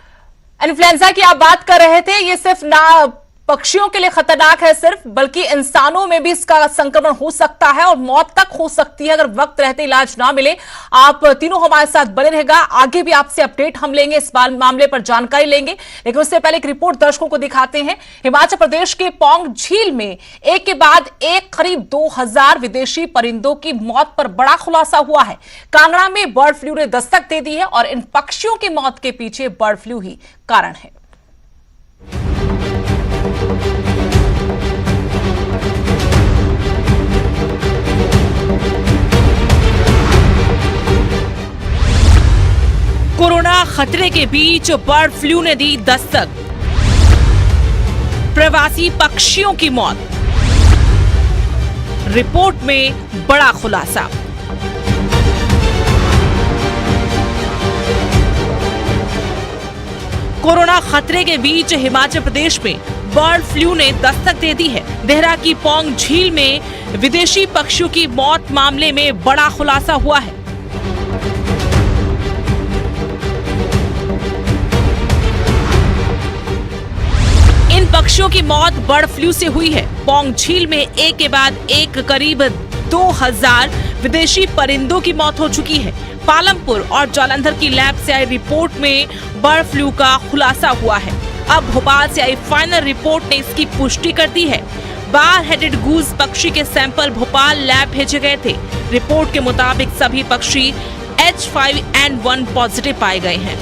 इन्फ्लुएंजा की आप बात कर रहे थे, ये सिर्फ ना पक्षियों के लिए खतरनाक है सिर्फ, बल्कि इंसानों में भी इसका संक्रमण हो सकता है और मौत तक हो सकती है अगर वक्त रहते इलाज ना मिले। आप तीनों हमारे साथ बने रहेगा, आगे भी आपसे अपडेट हम लेंगे, इस मामले पर जानकारी लेंगे, लेकिन उससे पहले एक रिपोर्ट दर्शकों को दिखाते हैं। हिमाचल प्रदेश के पौंग झील में एक के बाद एक करीब 2000 विदेशी परिंदों की मौत पर बड़ा खुलासा हुआ है। कांगड़ा में बर्ड फ्लू ने दस्तक दे दी है और इन पक्षियों की मौत के पीछे बर्ड फ्लू ही कारण है। कोरोना खतरे के बीच बर्ड फ्लू ने दी दस्तक, प्रवासी पक्षियों की मौत, रिपोर्ट में बड़ा खुलासा। कोरोना खतरे के बीच हिमाचल प्रदेश में बर्ड फ्लू ने दस्तक दे दी है। देहरा की पौंग झील में विदेशी पक्षियों की मौत मामले में बड़ा खुलासा हुआ है। इन पक्षियों की मौत बर्ड फ्लू से हुई है। पौंग झील में एक के बाद एक करीब 2000 विदेशी परिंदों की मौत हो चुकी है। पालमपुर और जालंधर की लैब से आई रिपोर्ट में बर्ड फ्लू का खुलासा हुआ है। अब भोपाल से आई फाइनल रिपोर्ट ने इसकी पुष्टि कर दी है। बार हेडेड गूज पक्षी के सैंपल भोपाल लैब भेजे गए थे। रिपोर्ट के मुताबिक सभी पक्षी H5N1 पॉजिटिव पाए गए हैं।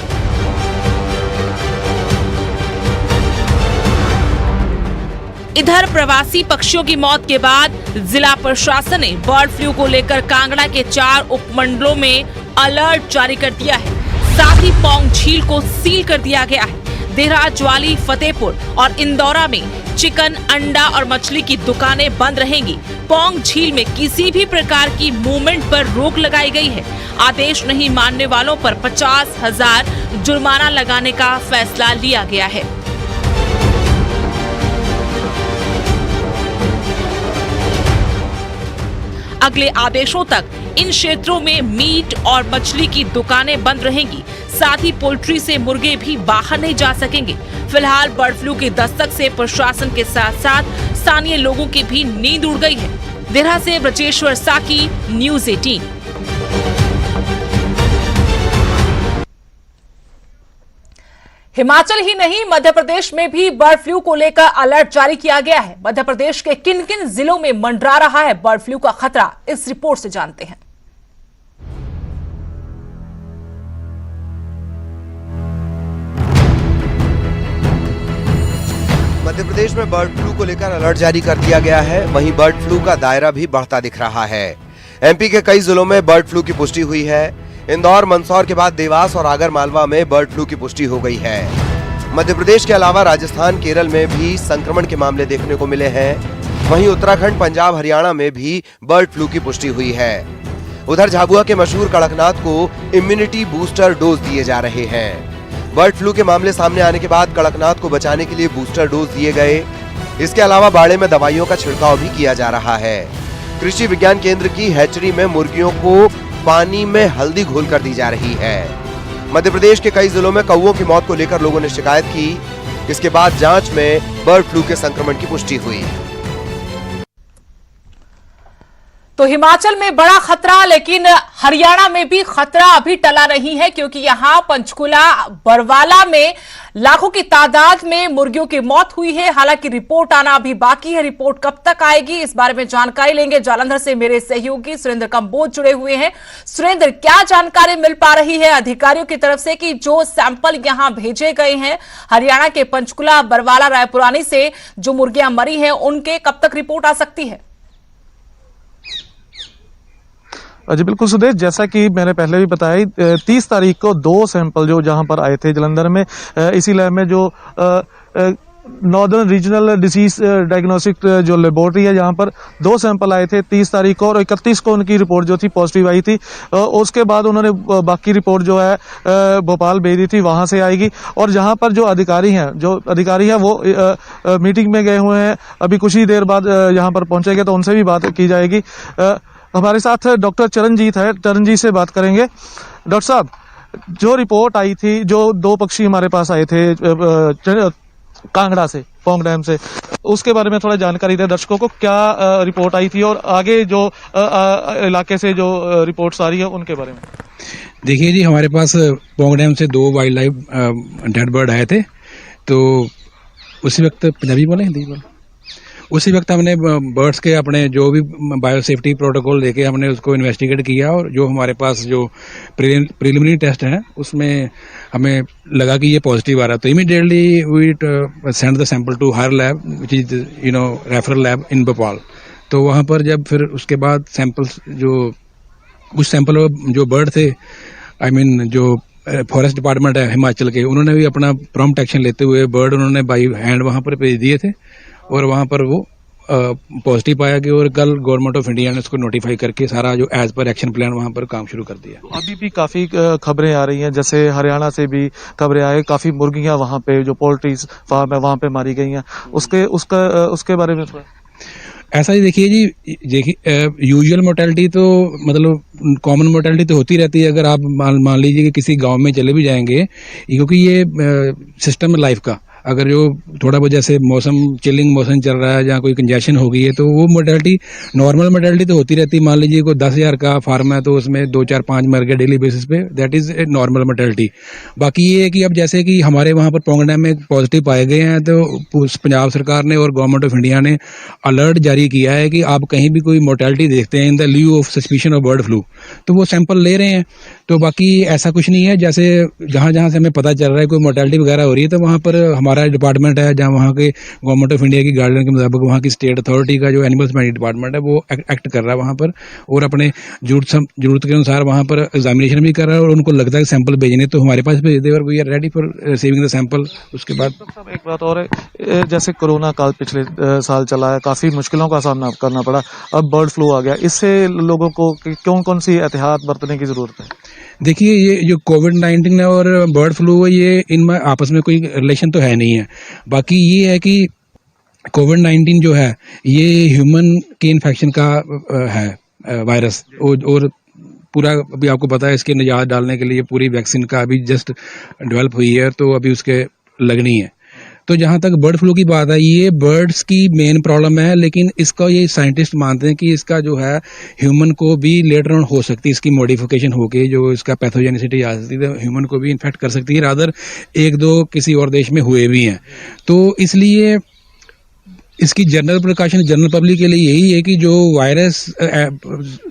इधर प्रवासी पक्षियों की मौत के बाद जिला प्रशासन ने बर्ड फ्लू को लेकर कांगड़ा के 4 उपमंडलों में अलर्ट जारी कर दिया है। साथ ही पौंग झील को सील कर दिया गया है। देहरा, ज्वाली, फतेहपुर और इंदौरा में चिकन, अंडा और मछली की दुकानें बंद रहेंगी। पौंग झील में किसी भी प्रकार की मूवमेंट पर रोक लगाई गई है। आदेश नहीं मानने वालों पर 50,000 जुर्माना लगाने का फैसला लिया गया है। अगले आदेशों तक इन क्षेत्रों में मीट और मछली की दुकानें बंद रहेंगी। साथ ही पोल्ट्री से मुर्गे भी बाहर नहीं जा सकेंगे। फिलहाल बर्ड फ्लू की दस्तक से प्रशासन के साथ साथ स्थानीय लोगों की भी नींद उड़ गई है। देहरा से ब्रजेश्वर साकी, न्यूज़ 18। हिमाचल ही नहीं, मध्य प्रदेश में भी बर्ड फ्लू को लेकर अलर्ट जारी किया गया है। मध्य प्रदेश के किन किन जिलों में मंडरा रहा है बर्ड फ्लू का खतरा, इस रिपोर्ट से जानते हैं। मध्य प्रदेश में बर्ड फ्लू को लेकर अलर्ट जारी कर दिया गया है। वहीं बर्ड फ्लू का दायरा भी बढ़ता दिख रहा है। एमपी के कई जिलों में बर्ड फ्लू की पुष्टि हुई है। इंदौर, मंदसौर के बाद देवास और आगर मालवा में बर्ड फ्लू की पुष्टि हो गई है। मध्य प्रदेश के अलावा राजस्थान, केरल में भी संक्रमण के मामले देखने को मिले हैं। वहीं उत्तराखंड, पंजाब, हरियाणा में भी बर्ड फ्लू की पुष्टि हुई है। उधर झाबुआ के मशहूर कड़कनाथ को इम्यूनिटी बूस्टर डोज दिए जा रहे हैं। बर्ड फ्लू के मामले सामने आने के बाद कड़कनाथ को बचाने के लिए बूस्टर डोज दिए गए। इसके अलावा बाड़े में दवाइयों का छिड़काव भी किया जा रहा है। कृषि विज्ञान केंद्र की हैचरी में मुर्गियों को पानी में हल्दी घोलकर दी जा रही है। मध्य प्रदेश के कई जिलों में कौवों की मौत को लेकर लोगों ने शिकायत की। इसके बाद जांच में बर्ड फ्लू के संक्रमण की पुष्टि हुई। तो हिमाचल में बड़ा खतरा, लेकिन हरियाणा में भी खतरा अभी टला नहीं है, क्योंकि यहां पंचकुला, बरवाला में लाखों की तादाद में मुर्गियों की मौत हुई है। हालांकि रिपोर्ट आना अभी बाकी है। रिपोर्ट कब तक आएगी, इस बारे में जानकारी लेंगे। जालंधर से मेरे सहयोगी सुरेंद्र कंबोज जुड़े हुए हैं। सुरेंद्र, क्या जानकारी मिल पा रही है अधिकारियों की तरफ से कि जो सैंपल यहां भेजे गए हैं हरियाणा के पंचकुला, बरवाला, रायपुरानी से जो मुर्गियां मरी हैं, उनके कब तक रिपोर्ट आ सकती है? जी बिल्कुल सुदेश, जैसा कि मैंने पहले भी बताया, 30 तारीख को 2 सैंपल जो जहां पर आए थे जलंधर में, इसी लैब में जो नॉर्दर्न रीजनल डिसीज डायग्नोस्टिक जो लेबोरेटरी है, जहां पर 2 सैंपल आए थे 30 तारीख को, और 31 को उनकी रिपोर्ट जो थी पॉजिटिव आई थी। उसके बाद उन्होंने बाकी रिपोर्ट जो है भोपाल भेज दी थी, वहां से आएगी। और जहां पर जो अधिकारी हैं वो मीटिंग में गए हुए हैं। अभी कुछ ही देर बाद यहाँ पर पहुंचेंगे तो उनसे भी बात की जाएगी। हमारे साथ डॉक्टर चरणजीत है, चरणजीत से बात करेंगे। डॉक्टर साहब, जो रिपोर्ट आई थी, जो 2 पक्षी हमारे पास आए थे कांगड़ा से, पोंग डैम से, उसके बारे में थोड़ा जानकारी दें दर्शकों को। क्या रिपोर्ट आई थी और आगे जो इलाके से जो रिपोर्ट्स आ रही है उनके बारे में? देखिए जी, हमारे पास पोंग डैम से 2 वाइल्ड लाइफ डेड बर्ड आए थे। तो उसी वक्त, पंजाबी बोले, हिंदी बोले, उसी वक्त हमने बर्ड्स के अपने जो भी बायोसेफ्टी प्रोटोकॉल लेके हमने उसको इन्वेस्टिगेट किया, और जो हमारे पास जो प्रिलिमिनरी टेस्ट है उसमें हमें लगा कि ये पॉजिटिव आ रहा है। तो immediately we send the sample to higher lab which is referral lab in Bhopal. तो वहाँ पर जब फिर उसके बाद सैंपल्स, जो कुछ सैंपल जो बर्ड थे, जो फॉरेस्ट डिपार्टमेंट है हिमाचल के, उन्होंने भी अपना प्रॉम्प्ट एक्शन लेते हुए बर्ड उन्होंने बाई हैंड वहाँ पर भेज दिए थे, और वहाँ पर वो पॉजिटिव पाया गया। और कल गवर्नमेंट ऑफ इंडिया ने उसको नोटिफाई करके सारा जो एज पर एक्शन प्लान वहाँ पर काम शुरू कर दिया। अभी भी काफी खबरें आ रही हैं, जैसे हरियाणा से भी खबरें आई, काफी मुर्गियां वहाँ पे जो पोल्ट्री फार्म है वहाँ पे मारी गई हैं। उसके बारे में थोड़ा ऐसा ही देखिए जी, देखिए यूजुअल मोर्टेलिटी तो मतलब कॉमन मोर्टेलिटी तो होती रहती है। अगर आप मान लीजिए कि किसी गांव में चले भी जाएंगे, क्योंकि ये सिस्टम है लाइफ का, अगर जो थोड़ा बहुत जैसे मौसम चिलिंग मौसम चल रहा है, जहाँ कोई कंजेशन हो गई है, तो वो मोर्टेलिटी नॉर्मल मोर्टेलिटी तो होती रहती है। मान लीजिए कोई 10,000 का फार्म है तो उसमें 2, 4, 5 मर गए डेली बेसिस पे, that is a normal mortality. बाकी ये है कि अब जैसे कि हमारे वहाँ पर पोंग डैम में पॉजिटिव पाए गए हैं, तो पंजाब सरकार ने और गवर्नमेंट ऑफ इंडिया ने अलर्ट जारी किया है कि आप कहीं भी कोई मोर्टेलिटी देखते हैं in the lieu of suspicion of bird flu, तो वो सैंपल ले रहे हैं। तो बाकी ऐसा कुछ नहीं है, जैसे जहाँ जहाँ से हमें पता चल रहा है कोई मोर्टेलिटी वगैरह हो रही है, तो वहाँ पर हमारा डिपार्टमेंट है, जहाँ वहाँ के गवर्नमेंट ऑफ इंडिया की गाइडलाइन के मुताबिक वहाँ की स्टेट अथॉरिटी का जो एनिमल हस्बेंड्री डिपार्टमेंट है वो एक्ट कर रहा है वहाँ पर, और अपने जरूरत के अनुसार वहाँ पर एग्जामिनेशन भी कर रहा है। और उनको लगता है सैंपल भेजने तो हमारे पास भेज दे, और we are ready for receiving the sample. उसके बाद एक बात और है, जैसे कोरोना काल पिछले साल चला है, काफी मुश्किलों का सामना करना पड़ा, अब बर्ड फ्लू आ गया, इससे लोगों को कौन सी एहतियात बरतने की जरूरत है? देखिए, ये जो कोविड-19 और बर्ड फ्लू है, ये इनमें आपस में कोई रिलेशन तो है नहीं है। बाकी ये है कि कोविड-19 जो है ये ह्यूमन के इन्फेक्शन का है, वायरस और पूरा अभी आपको पता है इसके निजात डालने के लिए पूरी वैक्सीन का अभी जस्ट डेवलप हुई है, तो अभी उसके लगनी है। तो जहाँ तक बर्ड फ्लू की बात है, ये बर्ड्स की मेन प्रॉब्लम है, लेकिन इसका ये साइंटिस्ट मानते हैं कि इसका जो है ह्यूमन को भी लेटर ऑन हो सकती है, इसकी मॉडिफिकेशन होके जो इसका पैथोजेनिसिटी आ सकती है, ह्यूमन को भी इन्फेक्ट कर सकती है। रादर एक दो किसी और देश में हुए भी हैं, तो इसलिए इसकी जनरल प्रिकॉशन जनरल पब्लिक के लिए यही है कि जो वायरस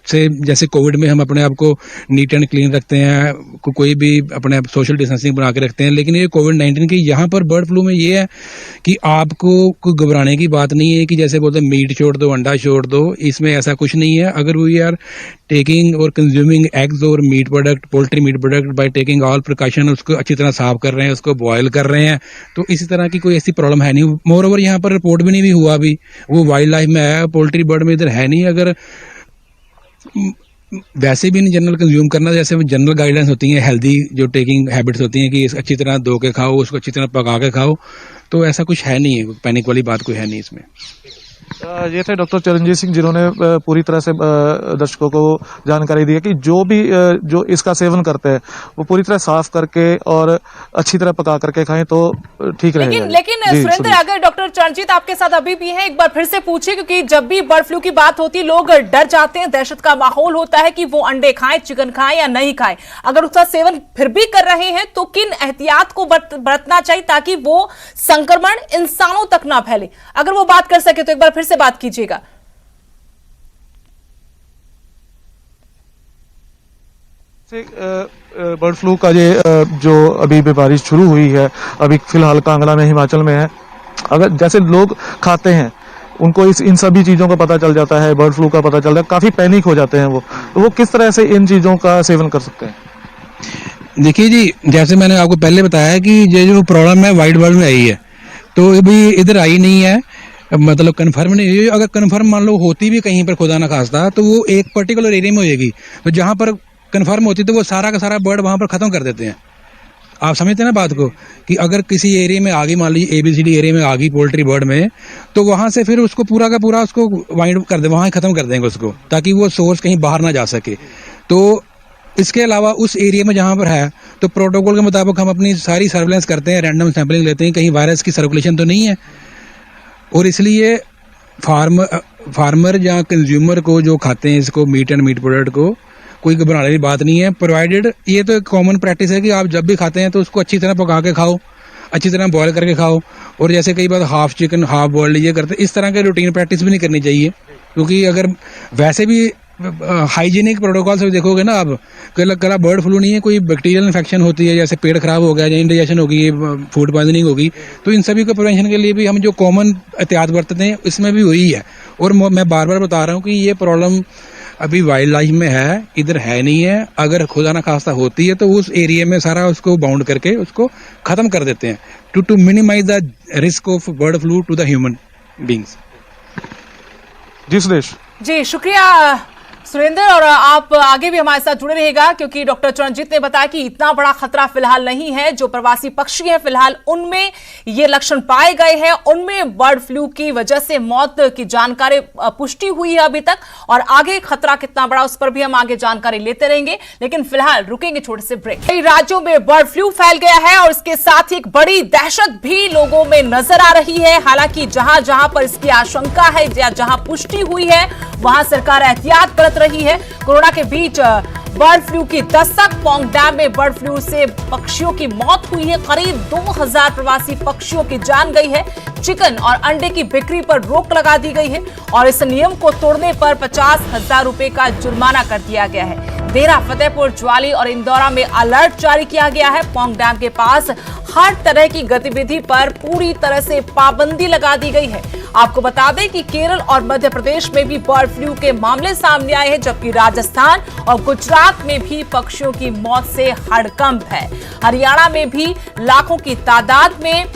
से, जैसे कोविड में हम अपने आप को नीट एंड क्लीन रखते हैं, कोई भी अपने आप सोशल डिस्टेंसिंग बना के रखते हैं, लेकिन ये कोविड-19 की यहाँ पर बर्ड फ्लू में ये है कि आपको कोई घबराने की बात नहीं है कि जैसे बोलते हैं मीट छोड़ दो, अंडा छोड़ दो, इसमें ऐसा कुछ नहीं है। अगर वी आर टेकिंग और कंज्यूमिंग एग्स और meat product, poultry meat product by taking all precaution, उसको अच्छी तरह साफ कर रहे हैं, उसको बॉयल कर रहे हैं, तो इसी तरह की कोई ऐसी प्रॉब्लम है नहीं। मोर ओवर यहाँ पर रिपोर्ट भी नहीं हुआ, अभी वो वाइल्ड लाइफ में है, पोल्ट्री बर्ड में इधर है नहीं। अगर वैसे भी नहीं जनरल कंज्यूम करना, जैसे जनरल गाइडलाइंस होती हैं, हेल्दी जो टेकिंग हैबिट्स होती हैं कि अच्छी तरह धो के खाओ, उसको अच्छी तरह पका के खाओ, तो ऐसा कुछ है नहीं है, पैनिक वाली बात कोई है नहीं इसमें। ये थे डॉक्टर चरणजीत सिंह, जिन्होंने पूरी तरह से दर्शकों को जानकारी दी है कि जो इसका सेवन करते हैं वो पूरी तरह साफ करके और अच्छी तरह पका करके खाएं तो ठीक रहेगा। लेकिन सुरेंद्र, अगर डॉक्टर चरणजीत आपके साथ अभी भी हैं, एक बार फिर से पूछे, क्योंकि जब भी बर्ड फ्लू की बात होती है लोग डर जाते हैं, दहशत का माहौल होता है कि वो अंडे खाएं, चिकन खाएं या नहीं खाएं। अगर उसका सेवन फिर भी कर रहे हैं तो किन एहतियात को बरतना चाहिए ताकि वो संक्रमण इंसानों तक ना फैले? अगर वो बात कर सके तो एक बार फिर से बात कीजिएगा। बर्ड फ्लू का ये जो अभी बीमारी शुरू हुई है, अभी फिलहाल कांगड़ा में, हिमाचल में है। अगर जैसे लोग खाते हैं उनको इन सभी चीजों का पता चल जाता है, बर्ड फ्लू का पता चलता है, काफी पैनिक हो जाते हैं वो, तो वो किस तरह से इन चीजों का सेवन कर सकते हैं? देखिए जी, जैसे मैंने आपको पहले बताया कि ये जो प्रॉब्लम है वाइड वर्ल्ड में आई है, तो अभी इधर आई नहीं है, मतलब कन्फर्म नहीं हुई। अगर कन्फर्म मान लो होती भी कहीं पर खुदा ना खास्ता, तो वो एक पर्टिकुलर एरिया में होएगी, तो जहां पर कन्फर्म होती तो वो सारा का सारा बर्ड वहां पर खत्म कर देते हैं। आप समझते हैं ना बात को, कि अगर किसी एरिया में आ गई, मान लीजिए ABCD एरिया में आ गई पोल्ट्री बर्ड में, तो वहां से फिर उसको पूरा का पूरा उसको वाइंड कर दे, वहां खत्म कर देंगे उसको, ताकि वो सोर्स कहीं बाहर ना जा सके। तो इसके अलावा उस एरिया में जहां पर है, तो प्रोटोकॉल के मुताबिक हम अपनी सारी सर्वेलेंस करते हैं, रैंडम सैंपलिंग लेते हैं, कहीं वायरस की सर्कुलेशन तो नहीं है। और इसलिए फार्मर या कंज्यूमर को जो खाते हैं इसको, मीट एंड मीट प्रोडक्ट को, कोई घबराने की बात नहीं है, प्रोवाइडेड ये तो एक कॉमन प्रैक्टिस है कि आप जब भी खाते हैं तो उसको अच्छी तरह पका के खाओ, अच्छी तरह बॉयल करके खाओ। और जैसे कई बार हाफ चिकन हाफ बॉइल्ड ये करते हैं, इस तरह के रूटीन प्रैक्टिस भी नहीं करनी चाहिए, क्योंकि अगर वैसे भी हाइजीनिक प्रोटोकॉल से देखोगे ना आप, कला बर्ड फ्लू नहीं है, कोई बैक्टीरियल इन्फेक्शन होती है, जैसे पेट खराब हो गया या इंडाइजेशन होगी, फूड पॉइजनिंग होगी, तो इन सभी को प्रिवेंशन के लिए भी हम जो कॉमन एहतियात बरतते हैं इसमें भी वही है। और मैं बार बार बता रहा हूँ कि ये प्रॉब्लम अभी वाइल्ड लाइफ में है, इधर है नहीं है। अगर खुदा ना खास्ता होती है तो उस एरिया में सारा उसको बाउंड करके उसको खत्म कर देते हैं, to minimise the risk of bird flu to the human beings. जी सुदेश। जी शुक्रिया सुरेंद्र, और आप आगे भी हमारे साथ जुड़े रहेगा, क्योंकि डॉक्टर चरणजीत ने बताया कि इतना बड़ा खतरा फिलहाल नहीं है। जो प्रवासी पक्षी हैं फिलहाल उनमें ये लक्षण पाए गए हैं, उनमें बर्ड फ्लू की वजह से मौत की जानकारी पुष्टि हुई है अभी तक, और आगे खतरा कितना बड़ा उस पर भी हम आगे जानकारी लेते रहेंगे। लेकिन फिलहाल रुकेंगे छोटे से ब्रेक। कई राज्यों में बर्ड फ्लू फैल गया है और इसके साथ ही एक बड़ी दहशत भी लोगों में नजर आ रही है। हालांकि जहां जहां पर इसकी आशंका है या जहां पुष्टि हुई है वहां सरकार एहतियात बरत रही है। कोरोना के बीच बर्ड फ्लू की दस्तक, पोंग डैम में बर्ड फ्लू से पक्षियों की मौत हुई है। करीब 2000 प्रवासी पक्षियों की जान गई है। चिकन और अंडे की बिक्री पर रोक लगा दी गई है और इस नियम को तोड़ने पर 50,000 रुपए का जुर्माना कर दिया गया है। देरा, फतेहपुर, ज्वाली और इंदौरा में अलर्ट जारी किया गया है। पोंग डैम के पास हर तरह की गतिविधि पर पूरी तरह से पाबंदी लगा दी गई है। आपको बता दें कि केरल और मध्य प्रदेश में भी बर्ड फ्लू के मामले सामने आए हैं, जबकि राजस्थान और गुजरात में भी पक्षियों की मौत से हड़कंप है। हरियाणा में भी लाखों की तादाद में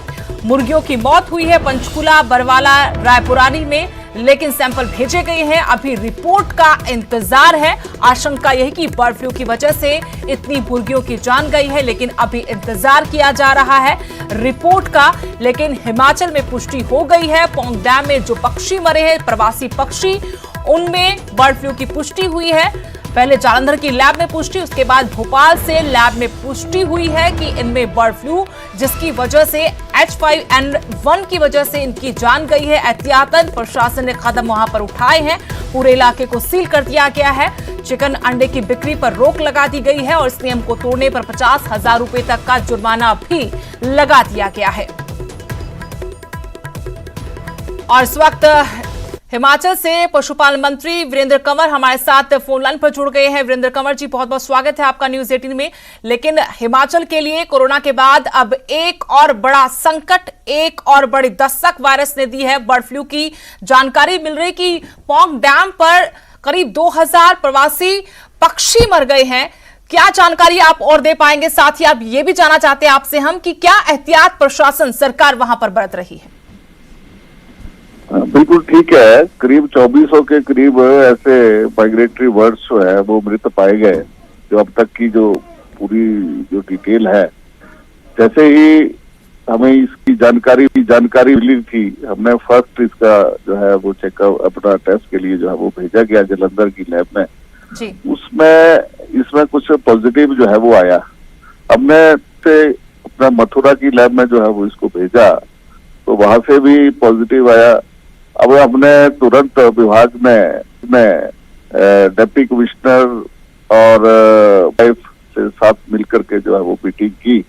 मुर्गियों की मौत हुई है। पंचकुला, बरवाला, रायपुरानी में लेकिन सैंपल भेजे गए हैं, अभी रिपोर्ट का इंतजार है। आशंका यही कि बर्ड फ्लू की वजह से इतनी मुर्गियों की जान गई है, लेकिन अभी इंतजार किया जा रहा है रिपोर्ट का। लेकिन हिमाचल में पुष्टि हो गई है, पोंग डैम में जो पक्षी मरे हैं, प्रवासी पक्षी, उनमें बर्ड फ्लू की पुष्टि हुई है। पहले जालंधर की लैब में पुष्टि, उसके बाद भोपाल से लैब में पुष्टि हुई है कि इनमें बर्ड फ्लू, जिसकी वजह से H5N1 की वजह से इनकी जान गई है। एहतियातन प्रशासन ने कदम वहां पर उठाए हैं। पूरे इलाके को सील कर दिया गया है। चिकन अंडे की बिक्री पर रोक लगा दी गई है और इस नियम को तोड़ने पर 50,000 रुपए तक का जुर्माना भी लगा दिया गया है। और इस वक्त हिमाचल से पशुपालन मंत्री वीरेंद्र कंवर हमारे साथ फोन लाइन पर जुड़ गए हैं। वीरेंद्र कंवर जी, बहुत बहुत स्वागत है आपका न्यूज 18 में। लेकिन हिमाचल के लिए कोरोना के बाद अब एक और बड़ा संकट, एक और बड़ी दस्तक वायरस ने दी है। बर्ड फ्लू की जानकारी मिल रही कि पौंग डैम पर करीब 2000 प्रवासी पक्षी मर गए हैं। क्या जानकारी आप और दे पाएंगे? साथ ही आप ये भी जानना चाहते हैं आपसे हम कि क्या एहतियात प्रशासन, सरकार वहां पर बरत रही है? बिल्कुल ठीक है। करीब 2400 के करीब ऐसे माइग्रेटरी बर्ड्स जो है वो मृत पाए गए। जो अब तक की जो पूरी जो डिटेल है, जैसे ही हमें इसकी जानकारी मिली थी, हमने फर्स्ट इसका जो है वो चेकअप अपना टेस्ट के लिए जो है वो भेजा गया जालंधर की लैब में जी। इसमें कुछ पॉजिटिव जो है वो आया। हमने से अपना मथुरा की लैब में जो है वो इसको भेजा, तो वहां से भी पॉजिटिव आया। अब हमने तुरंत विभाग में डिप्टी कमिश्नर और वाइफ से साथ मिलकर के जो है वो मीटिंग की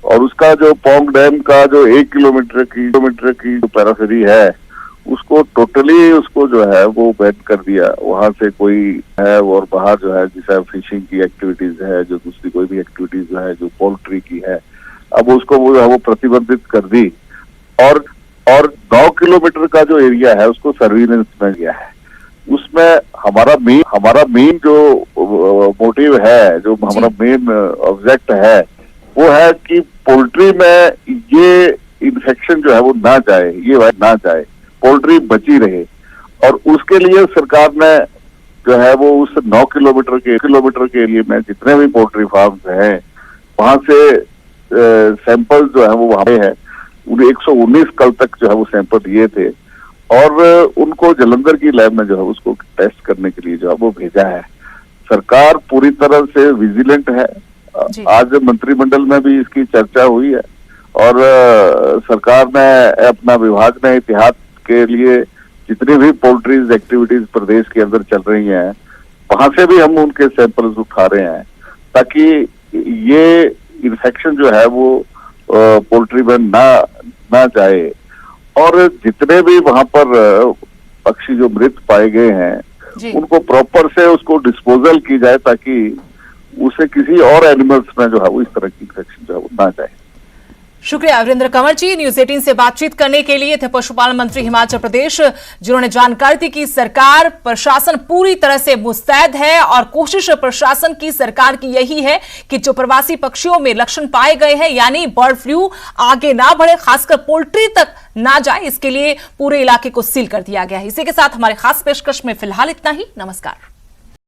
और उसका जो पौंग डैम का जो 1 किलोमीटर की जो पैराफेरी है उसको टोटली उसको जो है वो बैन कर दिया। वहां से कोई है और बाहर जो है जैसे फिशिंग की एक्टिविटीज है, जो दूसरी कोई भी एक्टिविटीज जो है जो पोल्ट्री की है, अब उसको वो है वो प्रतिबंधित कर दी। और 9 किलोमीटर का जो एरिया है उसको सर्विलेंस में गया है। उसमें हमारा मेन जो मोटिव है, जो हमारा मेन ऑब्जेक्ट है, वो है कि पोल्ट्री में ये इन्फेक्शन जो है वो ना जाए, ये वायरस ना जाए, पोल्ट्री बची रहे। और उसके लिए सरकार ने जो है वो उस 9 किलोमीटर के एरिया में जितने भी पोल्ट्री फार्म्स हैं वहां से सैंपल जो है वो वहां पे है। 119 कल तक जो है वो सैंपल दिए थे और उनको जालंधर की लैब में जो है उसको टेस्ट करने के लिए जो है वो भेजा है। सरकार पूरी तरह से विजिलेंट है। आज मंत्रिमंडल में भी इसकी चर्चा हुई है और सरकार ने अपना विभाग ने एहतियात के लिए जितनी भी पोल्ट्रीज एक्टिविटीज प्रदेश के अंदर चल रही हैं वहां से भी हम उनके सैंपल्स उठा रहे हैं ताकि ये इन्फेक्शन जो है वो पोल्ट्री में ना जाए। और जितने भी वहां पर पक्षी जो मृत पाए गए हैं उनको प्रॉपर से उसको डिस्पोजल की जाए ताकि उसे किसी और एनिमल्स में जो है वो इस तरह की इन्फेक्शन जो है वो ना जाए। शुक्रिया वीरेंद्र कंवर जी, न्यूज 18 से बातचीत करने के लिए थे पशुपालन मंत्री हिमाचल प्रदेश, जिन्होंने जानकारी दी कि सरकार प्रशासन पूरी तरह से मुस्तैद है और कोशिश प्रशासन की, सरकार की यही है कि जो प्रवासी पक्षियों में लक्षण पाए गए हैं यानी बर्ड फ्लू आगे ना बढ़े, खासकर पोल्ट्री तक ना जाए, इसके लिए पूरे इलाके को सील कर दिया गया है। इसी के साथ हमारे खास पेशकश में फिलहाल इतना ही। नमस्कार।